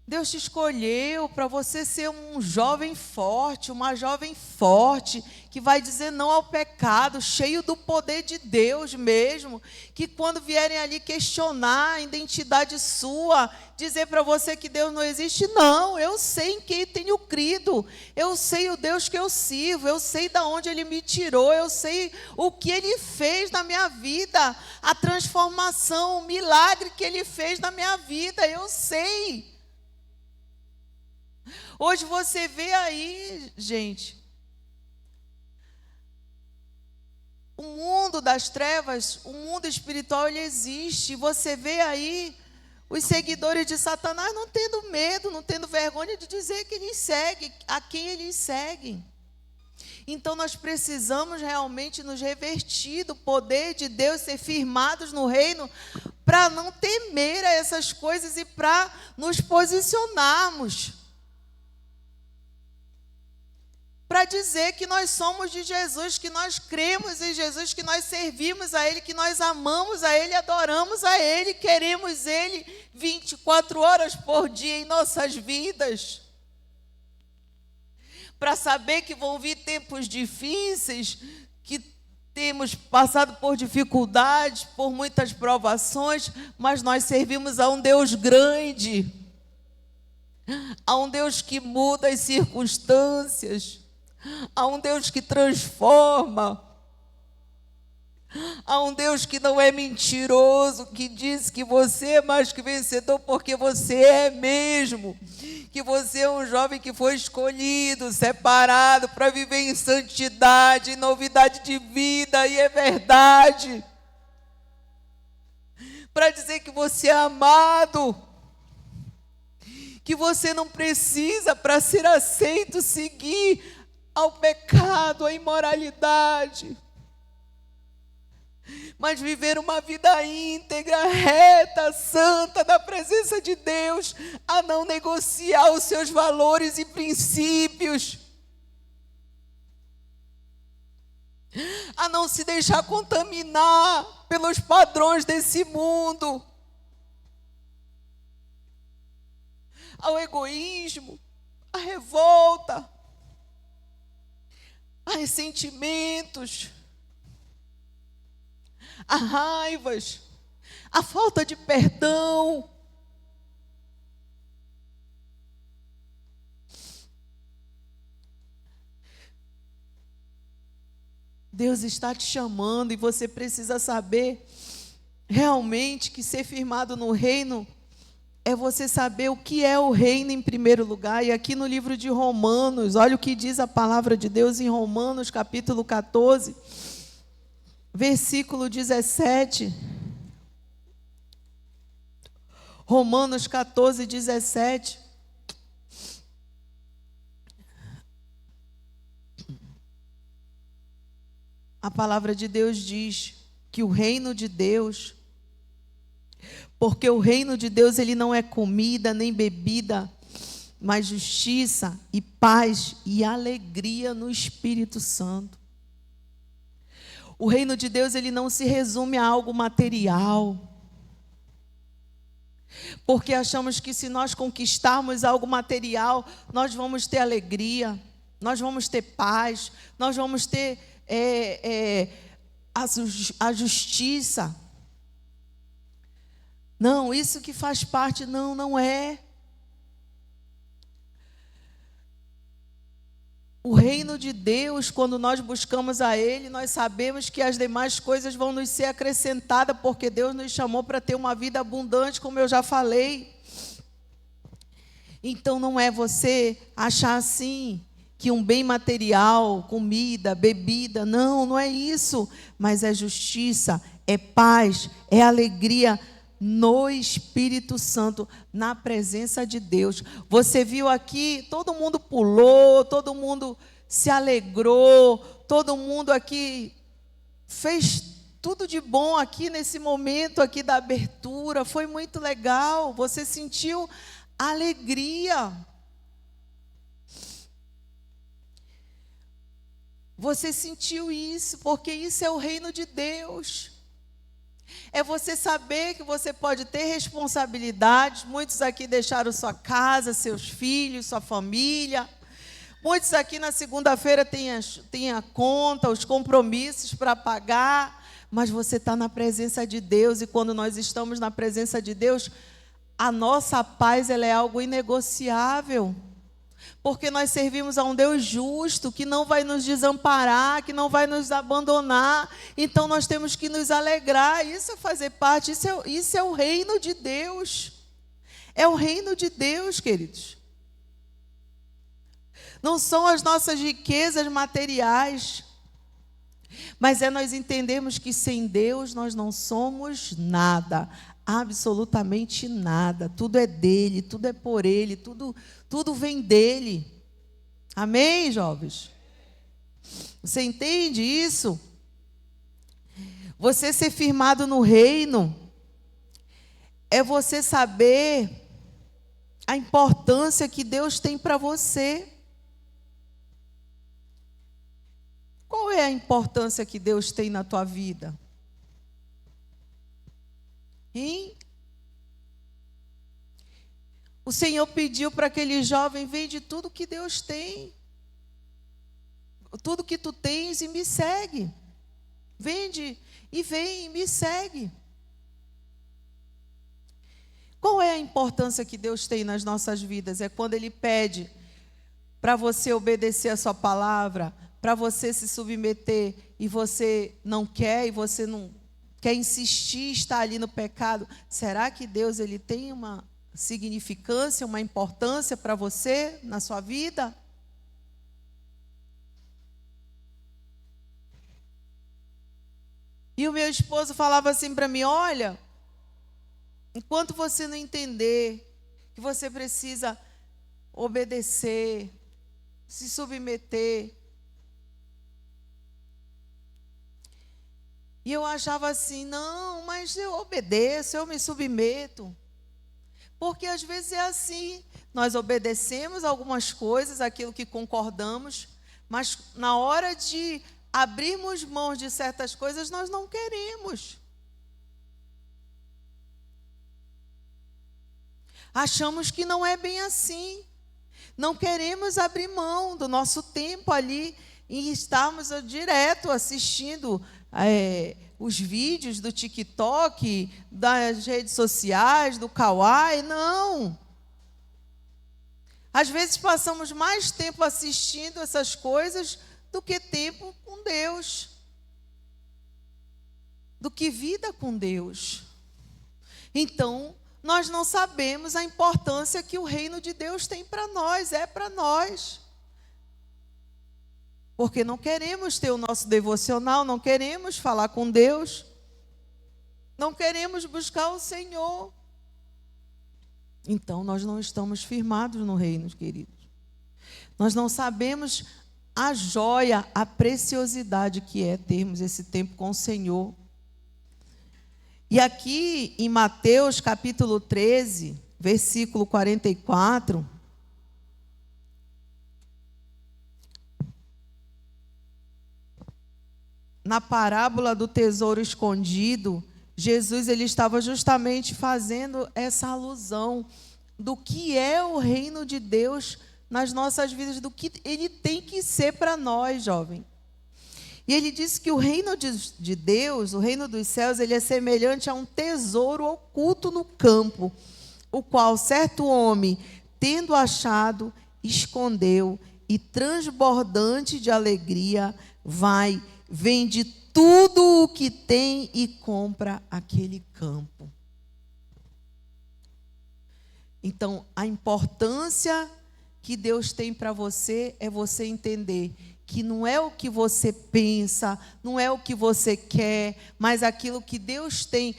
Deus te escolheu para você ser um jovem forte, uma jovem forte, que vai dizer não ao pecado, cheio do poder de Deus mesmo, que quando vierem ali questionar a identidade sua, dizer para você que Deus não existe, não, eu sei em quem tenho crido, eu sei o Deus que eu sirvo, eu sei de onde Ele me tirou, eu sei o que Ele fez na minha vida, a transformação, o milagre que Ele fez na minha vida, eu sei. Hoje você vê aí, gente, o mundo das trevas, o mundo espiritual, ele existe. Você vê aí os seguidores de Satanás não tendo medo, não tendo vergonha de dizer que eles seguem, a quem eles seguem. Então nós precisamos realmente nos revestir do poder de Deus, ser firmados no reino, para não temer a essas coisas e para nos posicionarmos. Para dizer que nós somos de Jesus, que nós cremos em Jesus, que nós servimos a Ele, que nós amamos a Ele, adoramos a Ele, queremos Ele 24 horas por dia em nossas vidas. Para saber que vão vir tempos difíceis, que temos passado por dificuldades, por muitas provações, mas nós servimos a um Deus grande, a um Deus que muda as circunstâncias, a um Deus que transforma, a um Deus que não é mentiroso, que diz que você é mais que vencedor, porque você é mesmo, que você é um jovem que foi escolhido, separado para viver em santidade, em novidade de vida, e é verdade, para dizer que você é amado, que você não precisa, para ser aceito, seguir ao pecado, à imoralidade, mas viver uma vida íntegra, reta, santa, na presença de Deus, a não negociar os seus valores e princípios, a não se deixar contaminar pelos padrões desse mundo, ao egoísmo, à revolta, a ressentimentos, a raivas, a falta de perdão. Deus está te chamando e você precisa saber realmente que ser firmado no reino é você saber o que é o reino em primeiro lugar. E aqui no livro de Romanos, olha o que diz a palavra de Deus em Romanos, capítulo 14, versículo 17. Romanos 14, 17. A palavra de Deus diz que o reino de Deus, porque o reino de Deus ele não é comida nem bebida, mas justiça e paz e alegria no Espírito Santo. O reino de Deus ele não se resume a algo material, porque achamos que se nós conquistarmos algo material, nós vamos ter alegria, nós vamos ter paz, nós vamos ter a justiça. Não, isso que faz parte, não é. O reino de Deus, quando nós buscamos a Ele, nós sabemos que as demais coisas vão nos ser acrescentadas, porque Deus nos chamou para ter uma vida abundante, como eu já falei. Então não é você achar assim, que um bem material, comida, bebida, não é isso, mas é justiça, é paz, é alegria no Espírito Santo, na presença de Deus. Você viu aqui, todo mundo pulou, todo mundo se alegrou, todo mundo aqui fez tudo de bom aqui nesse momento aqui da abertura, foi muito legal, você sentiu alegria. Você sentiu isso, porque isso é o reino de Deus. É você saber que você pode ter responsabilidades. Muitos aqui deixaram sua casa, seus filhos, sua família. Muitos aqui na segunda-feira têm a conta, os compromissos para pagar. Mas você está na presença de Deus. E quando nós estamos na presença de Deus, a nossa paz ela é algo inegociável. Porque nós servimos a um Deus justo, que não vai nos desamparar, que não vai nos abandonar. Então nós temos que nos alegrar. Isso é fazer parte, isso é o reino de Deus. É o reino de Deus, queridos. Não são as nossas riquezas materiais, mas é nós entendermos que sem Deus nós não somos nada. Absolutamente nada, tudo é dele, tudo é por ele, tudo vem dele. Amém, jovens? Você entende isso? Você ser firmado no reino é você saber a importância que Deus tem para você. Qual é a importância que Deus tem na tua vida? Hein? O Senhor pediu para aquele jovem: vende tudo que Deus tem, tudo que tu tens e me segue. Vende e vem e me segue. Qual é a importância que Deus tem nas nossas vidas? É quando Ele pede para você obedecer a sua palavra, para você se submeter e você não quer, e você não quer insistir, estar ali no pecado. Será que Deus ele tem uma significância, uma importância para você, na sua vida? E o meu esposo falava assim para mim: olha, enquanto você não entender que você precisa obedecer, se submeter. E eu achava assim: não, mas eu obedeço, eu me submeto. Porque às vezes é assim, nós obedecemos algumas coisas, aquilo que concordamos, mas na hora de abrirmos mãos de certas coisas, nós não queremos. Achamos que não é bem assim. Não queremos abrir mão do nosso tempo ali e estarmos direto assistindo os vídeos do TikTok, das redes sociais, do Kawaii. Não. Às vezes passamos mais tempo assistindo essas coisas do que tempo com Deus, do que vida com Deus. Então, nós não sabemos a importância que o reino de Deus tem para nós, é para nós. Porque não queremos ter o nosso devocional, não queremos falar com Deus, não queremos buscar o Senhor. Então, nós não estamos firmados no reino, queridos. Nós não sabemos a joia, a preciosidade que é termos esse tempo com o Senhor. E aqui em Mateus capítulo 13, versículo 44, na parábola do tesouro escondido, Jesus ele estava justamente fazendo essa alusão do que é o reino de Deus nas nossas vidas, do que ele tem que ser para nós, jovem. E ele disse que o reino de Deus, o reino dos céus, ele é semelhante a um tesouro oculto no campo, o qual certo homem, tendo achado, escondeu, e transbordante de alegria, vai, vende tudo o que tem e compra aquele campo. Então, a importância que Deus tem para você é você entender que não é o que você pensa, não é o que você quer, mas aquilo que Deus tem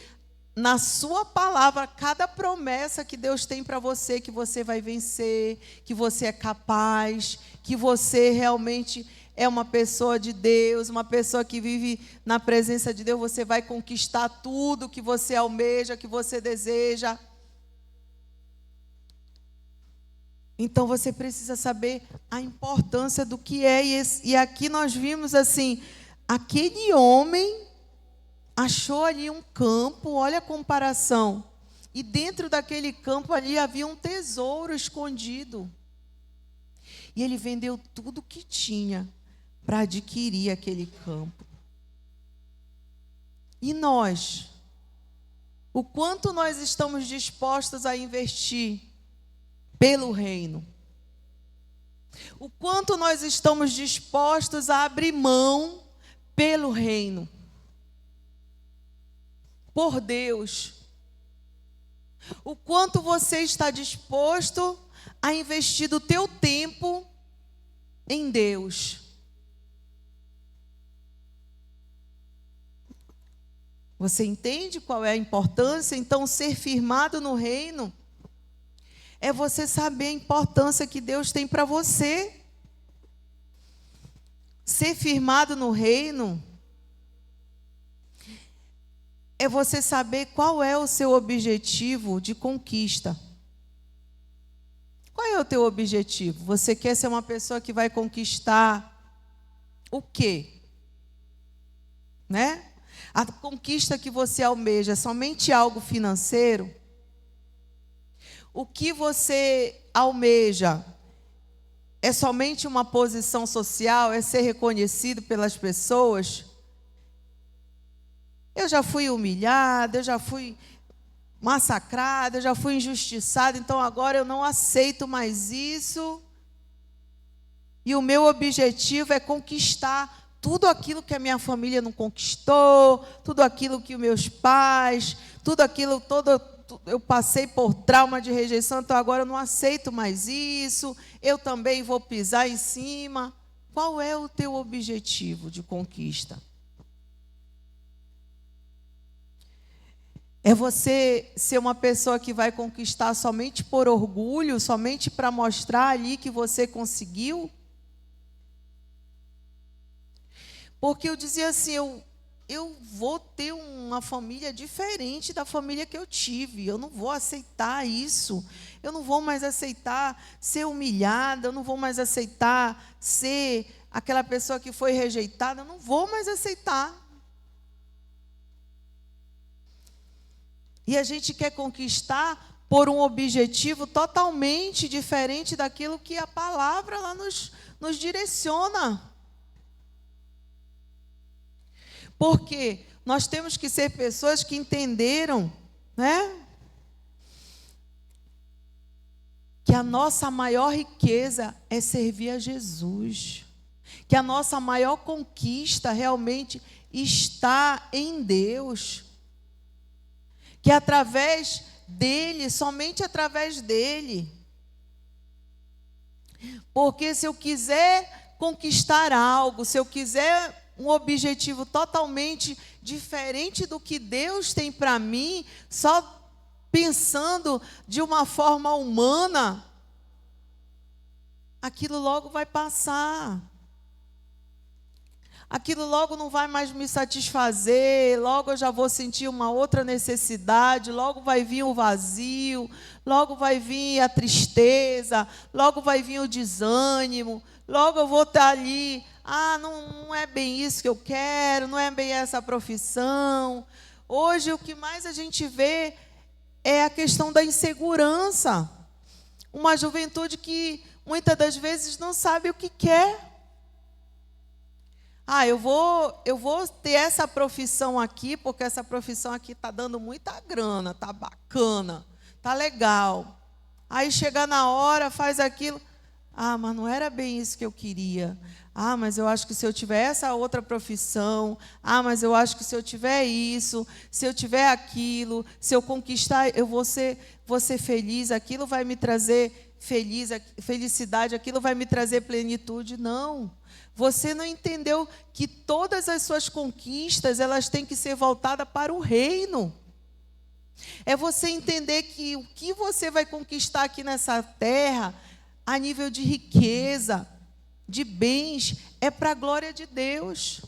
na sua palavra, cada promessa que Deus tem para você, que você vai vencer, que você é capaz, que você realmente é uma pessoa de Deus, uma pessoa que vive na presença de Deus, você vai conquistar tudo que você almeja, que você deseja. Então você precisa saber a importância do que é. E aqui nós vimos assim, aquele homem achou ali um campo, olha a comparação. E dentro daquele campo ali havia um tesouro escondido. E ele vendeu tudo que tinha para adquirir aquele campo. E nós? O quanto nós estamos dispostos a investir pelo reino? O quanto nós estamos dispostos a abrir mão pelo reino? Por Deus. O quanto você está disposto a investir do teu tempo em Deus? Você entende qual é a importância? Então, ser firmado no reino é você saber a importância que Deus tem para você. Ser firmado no reino é você saber qual é o seu objetivo de conquista. Qual é o teu objetivo? Você quer ser uma pessoa que vai conquistar o quê? Né? A conquista que você almeja é somente algo financeiro? O que você almeja é somente uma posição social? É ser reconhecido pelas pessoas? Eu já fui humilhada, eu já fui massacrada, eu já fui injustiçada, então agora eu não aceito mais isso. E o meu objetivo é conquistar tudo aquilo que a minha família não conquistou, tudo aquilo que os meus pais, tudo aquilo, eu passei por trauma de rejeição, então agora eu não aceito mais isso, eu também vou pisar em cima. Qual é o teu objetivo de conquista? É você ser uma pessoa que vai conquistar somente por orgulho, somente para mostrar ali que você conseguiu? Porque eu dizia assim, eu vou ter uma família diferente da família que eu tive. Eu não vou aceitar isso. Eu não vou mais aceitar ser humilhada. Eu não vou mais aceitar ser aquela pessoa que foi rejeitada. Eu não vou mais aceitar. E a gente quer conquistar por um objetivo totalmente diferente daquilo que a palavra lá nos direciona. Porque nós temos que ser pessoas que entenderam, né? Que a nossa maior riqueza é servir a Jesus. Que a nossa maior conquista realmente está em Deus. Que através dele, somente através dele. Porque se eu quiser conquistar algo, se eu quiser um objetivo totalmente diferente do que Deus tem para mim, só pensando de uma forma humana, aquilo logo vai passar. Aquilo logo não vai mais me satisfazer, logo eu já vou sentir uma outra necessidade, logo vai vir o vazio, logo vai vir a tristeza, logo vai vir o desânimo, logo eu vou estar ali, não é bem isso que eu quero, não é bem essa profissão. Hoje o que mais a gente vê é a questão da insegurança. Uma juventude que muitas das vezes não sabe o que quer. Eu vou ter essa profissão aqui, porque essa profissão aqui está dando muita grana, está bacana, está legal. Aí chega na hora, faz aquilo. Mas não era bem isso que eu queria. Mas eu acho que se eu tiver essa outra profissão, mas eu acho que se eu tiver isso, se eu tiver aquilo, se eu conquistar, eu vou ser feliz, aquilo vai me trazer felicidade, aquilo vai me trazer plenitude. Não. Você não entendeu que todas as suas conquistas, elas têm que ser voltadas para o reino. É você entender que o que você vai conquistar aqui nessa terra, a nível de riqueza, de bens, é para a glória de Deus.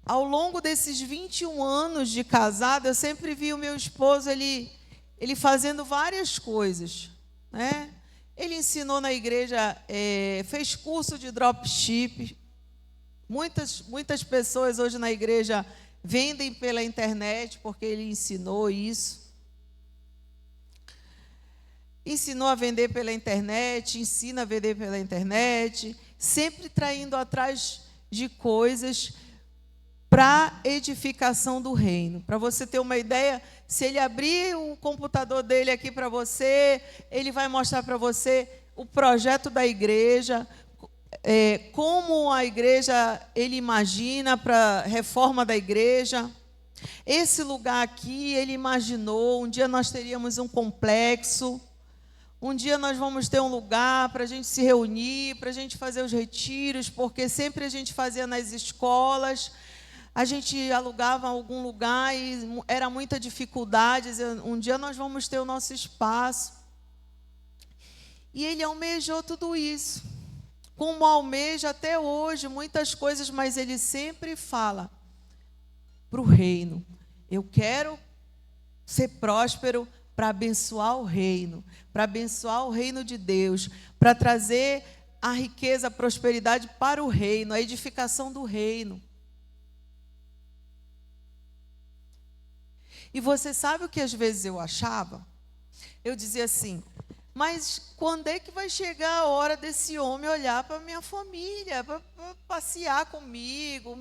Ao longo desses 21 anos de casado, eu sempre vi o meu esposo, ele fazendo várias coisas, né? Ele ensinou na igreja, fez curso de dropship, Muitas pessoas hoje na igreja vendem pela internet, porque ele ensinou isso. Ensinou a vender pela internet, ensina a vender pela internet, sempre traindo atrás de coisas para edificação do reino. Para você ter uma ideia, se ele abrir o computador dele aqui para você, ele vai mostrar para você o projeto da igreja, como a igreja ele imagina para a reforma da igreja. Esse lugar aqui, ele imaginou, um dia nós teríamos um complexo, um dia nós vamos ter um lugar para a gente se reunir, para a gente fazer os retiros, porque sempre a gente fazia nas escolas, a gente alugava algum lugar e era muita dificuldade. Um dia nós vamos ter o nosso espaço. E ele almejou tudo isso, como almeja até hoje muitas coisas, mas ele sempre fala para o reino: eu quero ser próspero para abençoar o reino de Deus, para trazer a riqueza, a prosperidade para o reino, a edificação do reino. E você sabe o que às vezes eu achava? Eu dizia assim: mas quando é que vai chegar a hora desse homem olhar para a minha família, para passear comigo,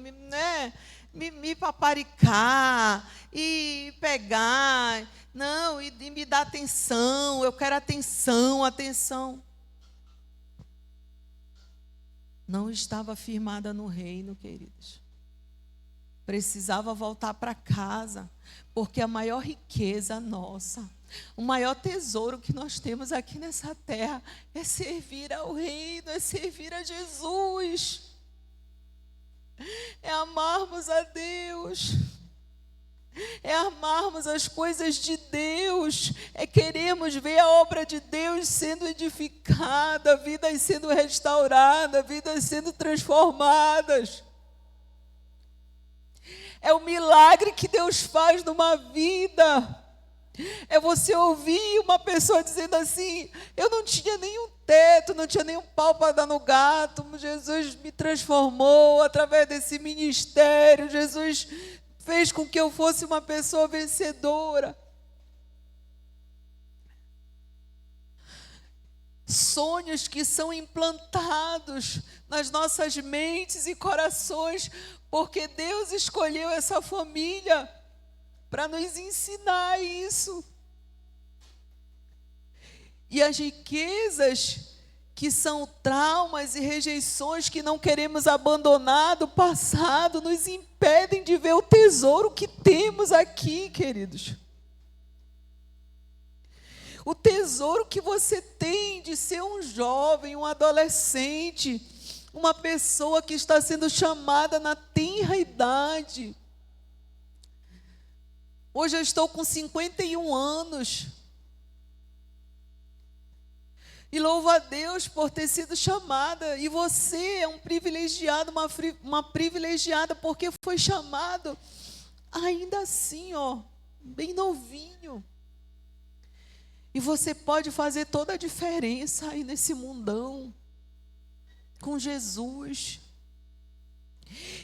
me paparicar e pegar, não, e me dar atenção, eu quero atenção, atenção. Não estava firmada no reino, queridos. Precisava voltar para casa, porque a maior riqueza nossa, o maior tesouro que nós temos aqui nessa terra é servir ao reino, é servir a Jesus, é amarmos a Deus, é amarmos as coisas de Deus, é queremos ver a obra de Deus sendo edificada, vidas sendo restauradas, vidas sendo transformadas. É o milagre que Deus faz numa vida. É você ouvir uma pessoa dizendo assim: eu não tinha nenhum teto, não tinha nenhum pau para dar no gato, Jesus me transformou através desse ministério, Jesus fez com que eu fosse uma pessoa vencedora. Sonhos que são implantados nas nossas mentes e corações, porque Deus escolheu essa família para nos ensinar isso. E as riquezas que são traumas e rejeições que não queremos abandonar do passado nos impedem de ver o tesouro que temos aqui, queridos. O tesouro que você tem de ser um jovem, um adolescente, uma pessoa que está sendo chamada na tenra idade. Hoje eu estou com 51 anos. E louvo a Deus por ter sido chamada. E você é um privilegiado, uma privilegiada, porque foi chamado ainda assim, bem novinho. E você pode fazer toda a diferença aí nesse mundão, com Jesus.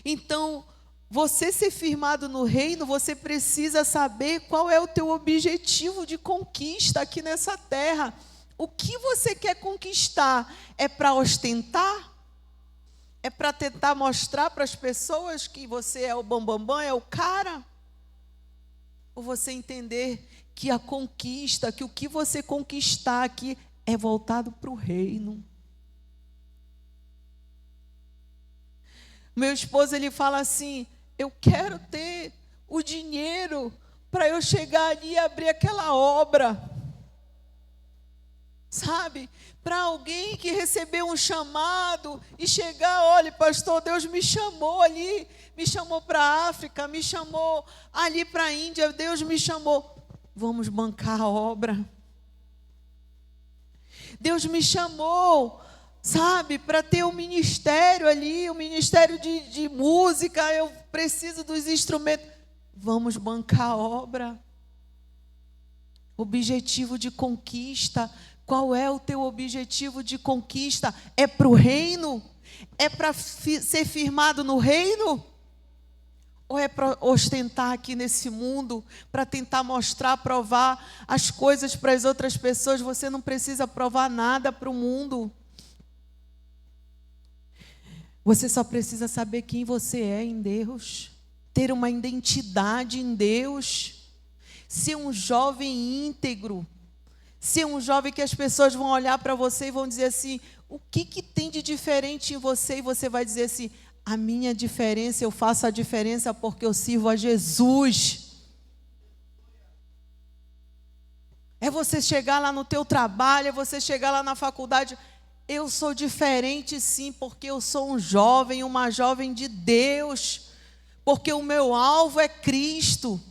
Então, você ser firmado no reino, você precisa saber qual é o teu objetivo de conquista aqui nessa terra. O que você quer conquistar? É para ostentar? É para tentar mostrar para as pessoas que você é o bambambam, é o cara? Ou você entender que a conquista, que o que você conquistar aqui é voltado para o reino? Meu esposo, ele fala assim: eu quero ter o dinheiro para eu chegar ali e abrir aquela obra. Sabe? Para alguém que recebeu um chamado e chegar: olha, pastor, Deus me chamou ali, me chamou para a África, me chamou ali para a Índia, Deus me chamou. Vamos bancar a obra. Deus me chamou, sabe, para ter um ministério ali, um ministério de música, eu preciso dos instrumentos. Vamos bancar a obra. Objetivo de conquista Qual é o teu objetivo de conquista? É para o reino? É para ser firmado no reino? Ou é para ostentar aqui nesse mundo, para tentar mostrar, provar as coisas para as outras pessoas? Você não precisa provar nada para o mundo. Você só precisa saber quem você é em Deus, ter uma identidade em Deus, ser um jovem íntegro, ser um jovem que as pessoas vão olhar para você e vão dizer assim: o que tem de diferente em você? E você vai dizer assim: a minha diferença, eu faço a diferença porque eu sirvo a Jesus. É você chegar lá no teu trabalho, é você chegar lá na faculdade: eu sou diferente sim, porque eu sou um jovem, uma jovem de Deus, porque o meu alvo é Cristo.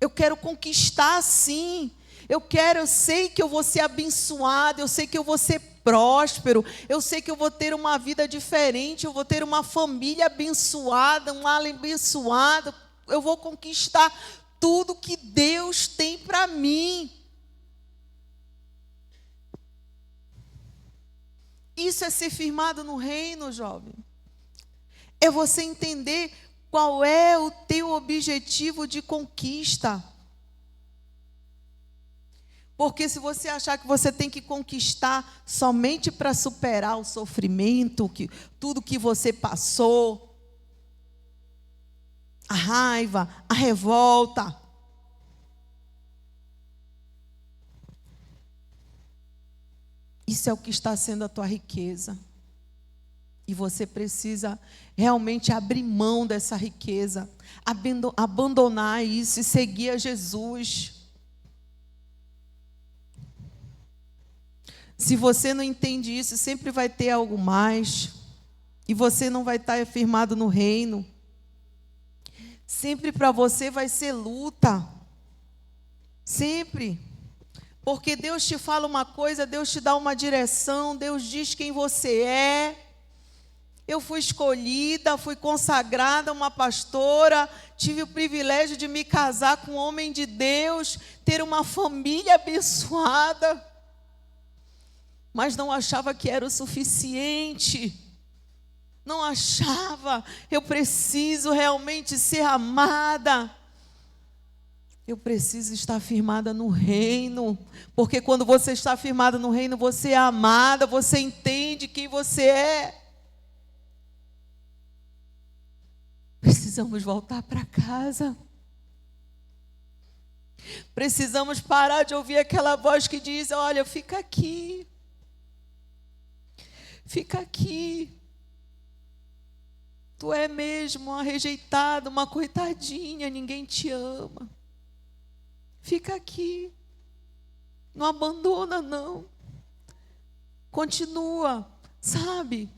Eu quero conquistar sim. Eu sei que eu vou ser abençoado, eu sei que eu vou ser próspero, eu sei que eu vou ter uma vida diferente, eu vou ter uma família abençoada, um lar abençoado, eu vou conquistar tudo que Deus tem para mim. Isso é ser firmado no reino, jovem. É você entender qual é o teu objetivo de conquista. Porque se você achar que você tem que conquistar somente para superar o sofrimento, tudo que você passou, a raiva, a revolta, isso é o que está sendo a tua riqueza. E você precisa realmente abrir mão dessa riqueza, abandonar isso e seguir a Jesus. Se você não entende isso, sempre vai ter algo mais. E você não vai estar firmado no reino. Sempre para você vai ser luta. Sempre. Porque Deus te fala uma coisa, Deus te dá uma direção, Deus diz quem você é. Eu fui escolhida, fui consagrada uma pastora, tive o privilégio de me casar com um homem de Deus, ter uma família abençoada. Mas não achava que era o suficiente. Não achava. Eu preciso realmente ser amada. Eu preciso estar firmada no reino. Porque quando você está firmada no reino, você é amada, você entende quem você é. Precisamos voltar para casa. Precisamos parar de ouvir aquela voz que diz: olha, fica aqui. Fica aqui. Tu é mesmo uma rejeitada, uma coitadinha, ninguém te ama. Fica aqui. Não abandona, não. Continua, sabe?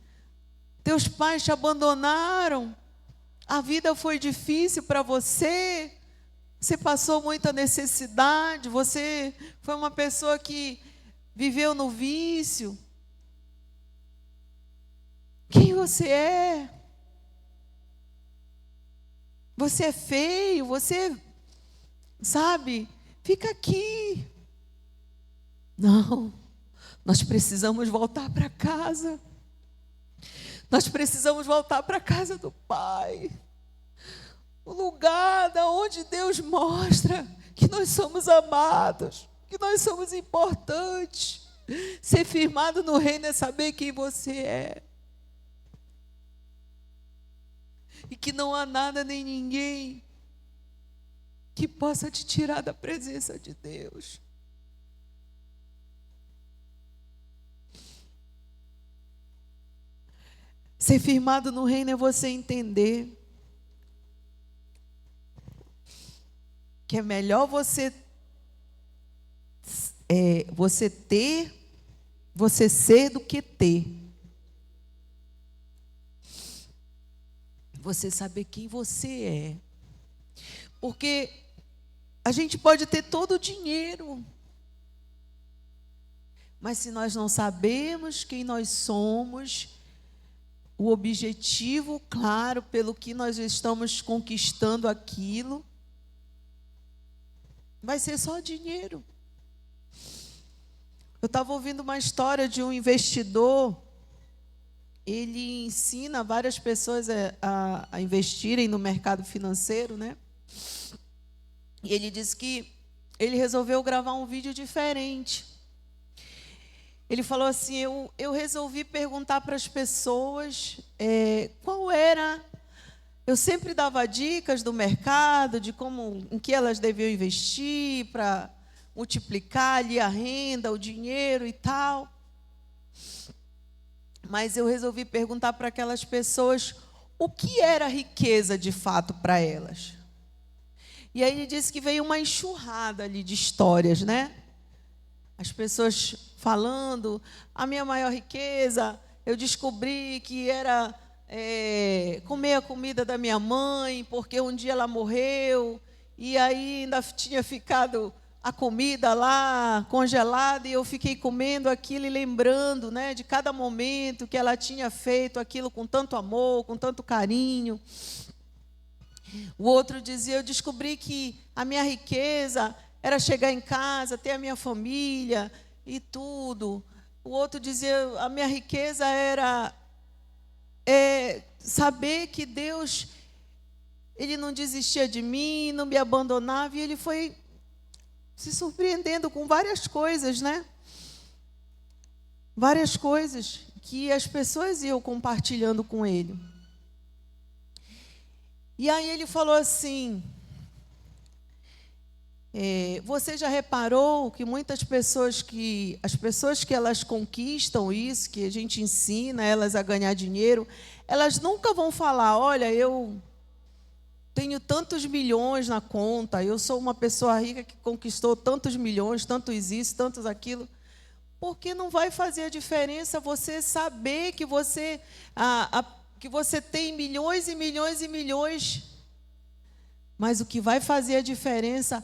Teus pais te abandonaram. A vida foi difícil para você. Você passou muita necessidade. Você foi uma pessoa que viveu no vício. Quem você é? Você é feio, você, sabe? Fica aqui. Não, nós precisamos voltar para casa. Nós precisamos voltar para a casa do Pai. O lugar onde Deus mostra que nós somos amados, que nós somos importantes. Ser firmado no reino é saber quem você é. E que não há nada nem ninguém que possa te tirar da presença de Deus. Ser firmado no reino é você entender que é melhor você ser do que ter. Você saber quem você é. Porque a gente pode ter todo o dinheiro, mas se nós não sabemos quem nós somos, o objetivo claro pelo que nós estamos conquistando aquilo, vai ser só dinheiro. Eu estava ouvindo uma história de um investidor. Ele ensina várias pessoas a investirem no mercado financeiro, né? E ele disse que ele resolveu gravar um vídeo diferente. Ele falou assim: eu resolvi perguntar para as pessoas qual era. Eu sempre dava dicas do mercado, de como, em que elas deviam investir para multiplicar ali a renda, o dinheiro e tal. Mas eu resolvi perguntar para aquelas pessoas o que era riqueza de fato para elas. E aí ele disse que veio uma enxurrada ali de histórias, né? As pessoas falando: a minha maior riqueza, eu descobri que era comer a comida da minha mãe, porque um dia ela morreu, e aí ainda tinha ficado a comida lá congelada, e eu fiquei comendo aquilo e lembrando, né, de cada momento que ela tinha feito aquilo com tanto amor, com tanto carinho. O outro dizia: eu descobri que a minha riqueza era chegar em casa, ter a minha família e tudo. O outro dizia: a minha riqueza era saber que Deus, Ele não desistia de mim, não me abandonava. E ele foi se surpreendendo com várias coisas, né? Várias coisas que as pessoas iam compartilhando com ele. E aí ele falou assim: você já reparou que muitas pessoas as pessoas que elas conquistam isso, que a gente ensina elas a ganhar dinheiro, elas nunca vão falar: olha, eu tenho tantos milhões na conta, eu sou uma pessoa rica que conquistou tantos milhões, tantos isso, tantos aquilo. Porque não vai fazer a diferença você saber que você tem milhões e milhões e milhões. Mas o que vai fazer a diferença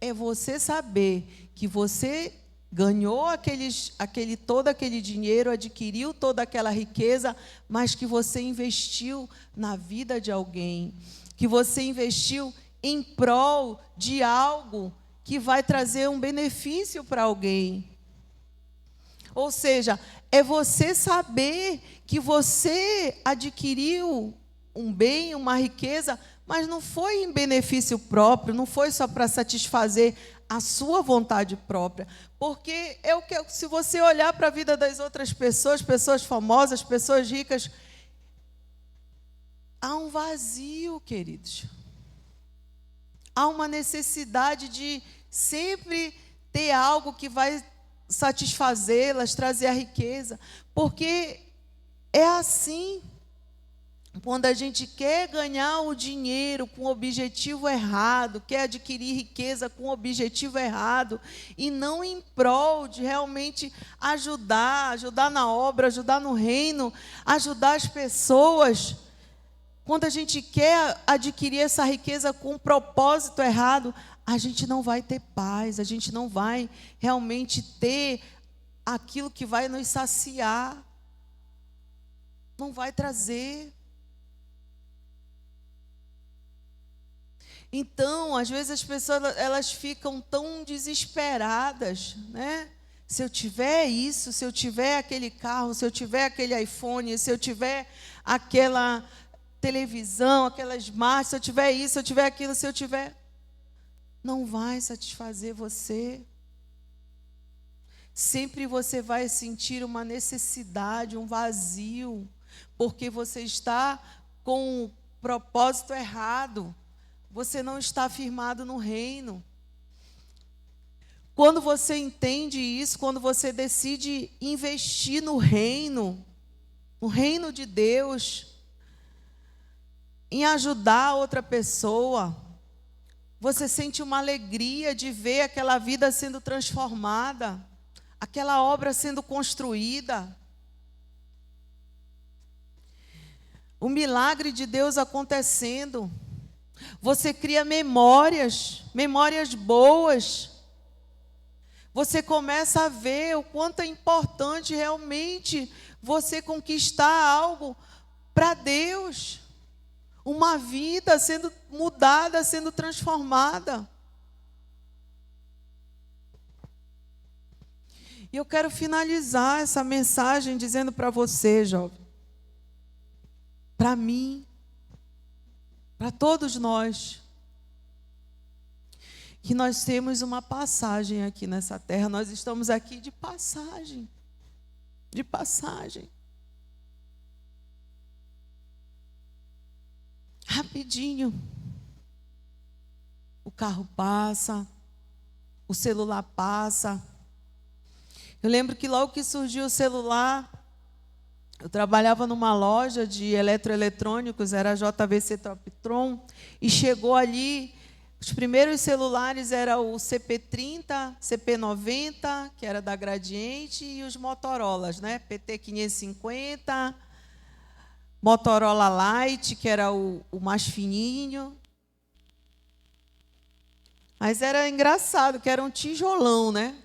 é você saber que você ganhou todo aquele dinheiro, adquiriu toda aquela riqueza, mas que você investiu na vida de alguém, que você investiu em prol de algo que vai trazer um benefício para alguém. Ou seja, é você saber que você adquiriu um bem, uma riqueza, mas não foi em benefício próprio, não foi só para satisfazer a sua vontade própria. Porque se você olhar para a vida das outras pessoas, pessoas famosas, pessoas ricas, há um vazio, queridos. Há uma necessidade de sempre ter algo que vai satisfazê-las, trazer a riqueza. Porque é assim. Quando a gente quer ganhar o dinheiro com o objetivo errado, quer adquirir riqueza com o objetivo errado, e não em prol de realmente ajudar na obra, ajudar no reino, ajudar as pessoas. Quando a gente quer adquirir essa riqueza com um propósito errado, a gente não vai ter paz, a gente não vai realmente ter aquilo que vai nos saciar. Não vai trazer. Então, às vezes as pessoas elas ficam tão desesperadas, né? Se eu tiver isso, se eu tiver aquele carro, se eu tiver aquele iPhone, se eu tiver aquela televisão, aquela smart, se eu tiver isso, se eu tiver aquilo, se eu tiver... Não vai satisfazer você. Sempre você vai sentir uma necessidade, um vazio, porque você está com o propósito errado. Você não está firmado no reino. Quando você entende isso, quando você decide investir no reino de Deus, em ajudar outra pessoa, você sente uma alegria de ver aquela vida sendo transformada, aquela obra sendo construída. O milagre de Deus acontecendo. Você cria memórias boas. Você começa a ver o quanto é importante realmente você conquistar algo para Deus. Uma vida sendo mudada, sendo transformada. E eu quero finalizar essa mensagem dizendo para você, jovem, para mim, para todos nós, que nós temos uma passagem aqui nessa terra. Nós estamos aqui de passagem. De passagem. Rapidinho. O carro passa, o celular passa. Eu lembro que logo que surgiu o celular, eu trabalhava numa loja de eletroeletrônicos, era a JVC Toptron, e chegou ali, os primeiros celulares eram o CP30, CP90, que era da Gradiente, e os Motorolas, né? PT550, Motorola Lite, que era o mais fininho. Mas era engraçado, que era um tijolão, né?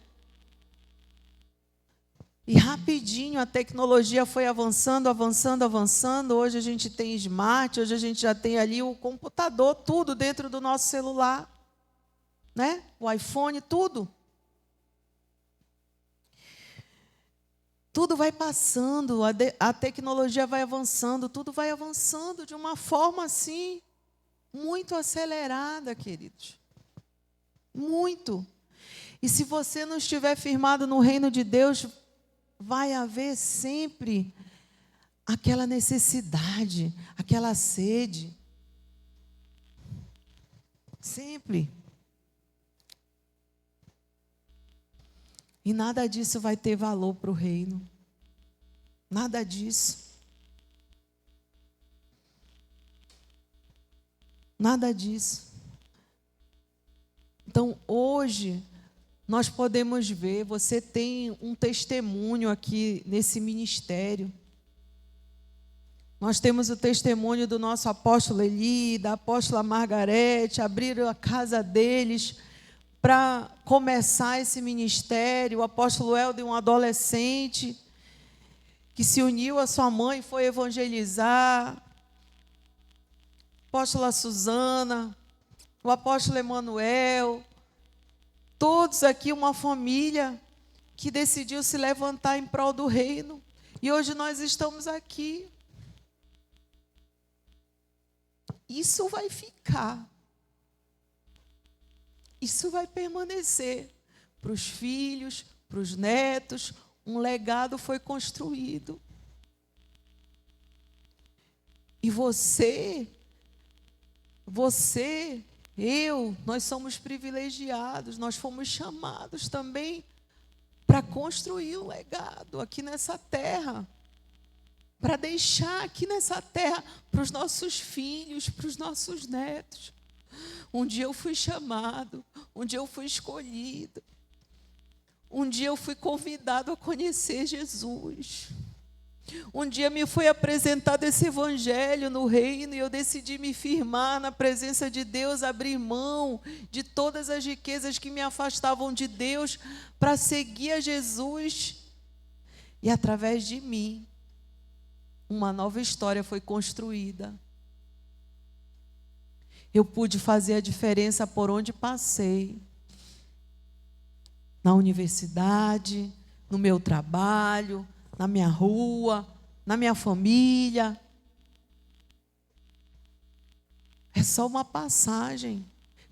E rapidinho a tecnologia foi avançando, avançando, avançando. Hoje a gente tem smart, hoje a gente já tem ali o computador, tudo dentro do nosso celular, né? O iPhone, tudo. Tudo vai passando, a tecnologia vai avançando, tudo vai avançando de uma forma assim, muito acelerada, queridos. Muito. E se você não estiver firmado no reino de Deus, vai haver sempre aquela necessidade, aquela sede. Sempre. E nada disso vai ter valor para o reino. Nada disso. Nada disso. Então, hoje, nós podemos ver, você tem um testemunho aqui nesse ministério. Nós temos o testemunho do nosso apóstolo Eli, da apóstola Margarete, abriram a casa deles para começar esse ministério. O apóstolo Helder, um adolescente, que se uniu à sua mãe e foi evangelizar. A apóstola Suzana, o apóstolo Emanuel, todos aqui uma família que decidiu se levantar em prol do reino. E hoje nós estamos aqui. Isso vai ficar. Isso vai permanecer para os filhos, para os netos. Um legado foi construído. E você, nós somos privilegiados, nós fomos chamados também para construir um legado aqui nessa terra, para deixar aqui nessa terra para os nossos filhos, para os nossos netos. Um dia eu fui chamado, um dia eu fui escolhido, um dia eu fui convidado a conhecer Jesus. Um dia me foi apresentado esse evangelho no reino e eu decidi me firmar na presença de Deus, abrir mão de todas as riquezas que me afastavam de Deus para seguir a Jesus. E através de mim, uma nova história foi construída. Eu pude fazer a diferença por onde passei. Na universidade, no meu trabalho, na minha rua, na minha família. É só uma passagem.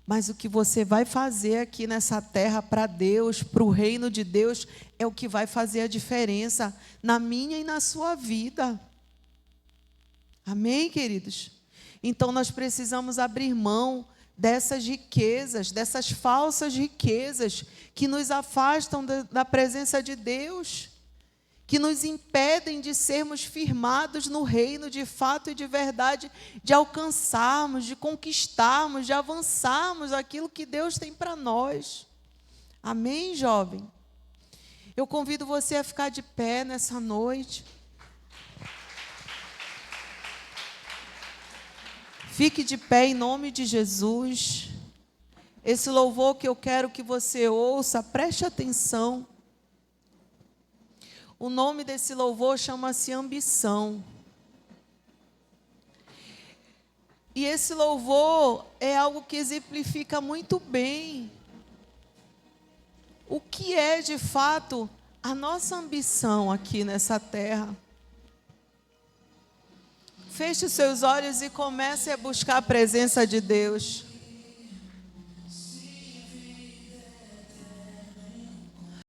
Mas o que você vai fazer aqui nessa terra para Deus, para o reino de Deus, é o que vai fazer a diferença na minha e na sua vida. Amém, queridos? Então nós precisamos abrir mão dessas riquezas, dessas falsas riquezas que nos afastam da presença de Deus, que nos impedem de sermos firmados no reino de fato e de verdade, de alcançarmos, de conquistarmos, de avançarmos aquilo que Deus tem para nós. Amém, jovem? Eu convido você a ficar de pé nessa noite. Fique de pé em nome de Jesus. Esse louvor que eu quero que você ouça, preste atenção. O nome desse louvor chama-se Ambição. E esse louvor é algo que exemplifica muito bem o que é de fato A nossa ambição aqui nessa terra. Feche os seus olhos e comece a buscar a presença de Deus.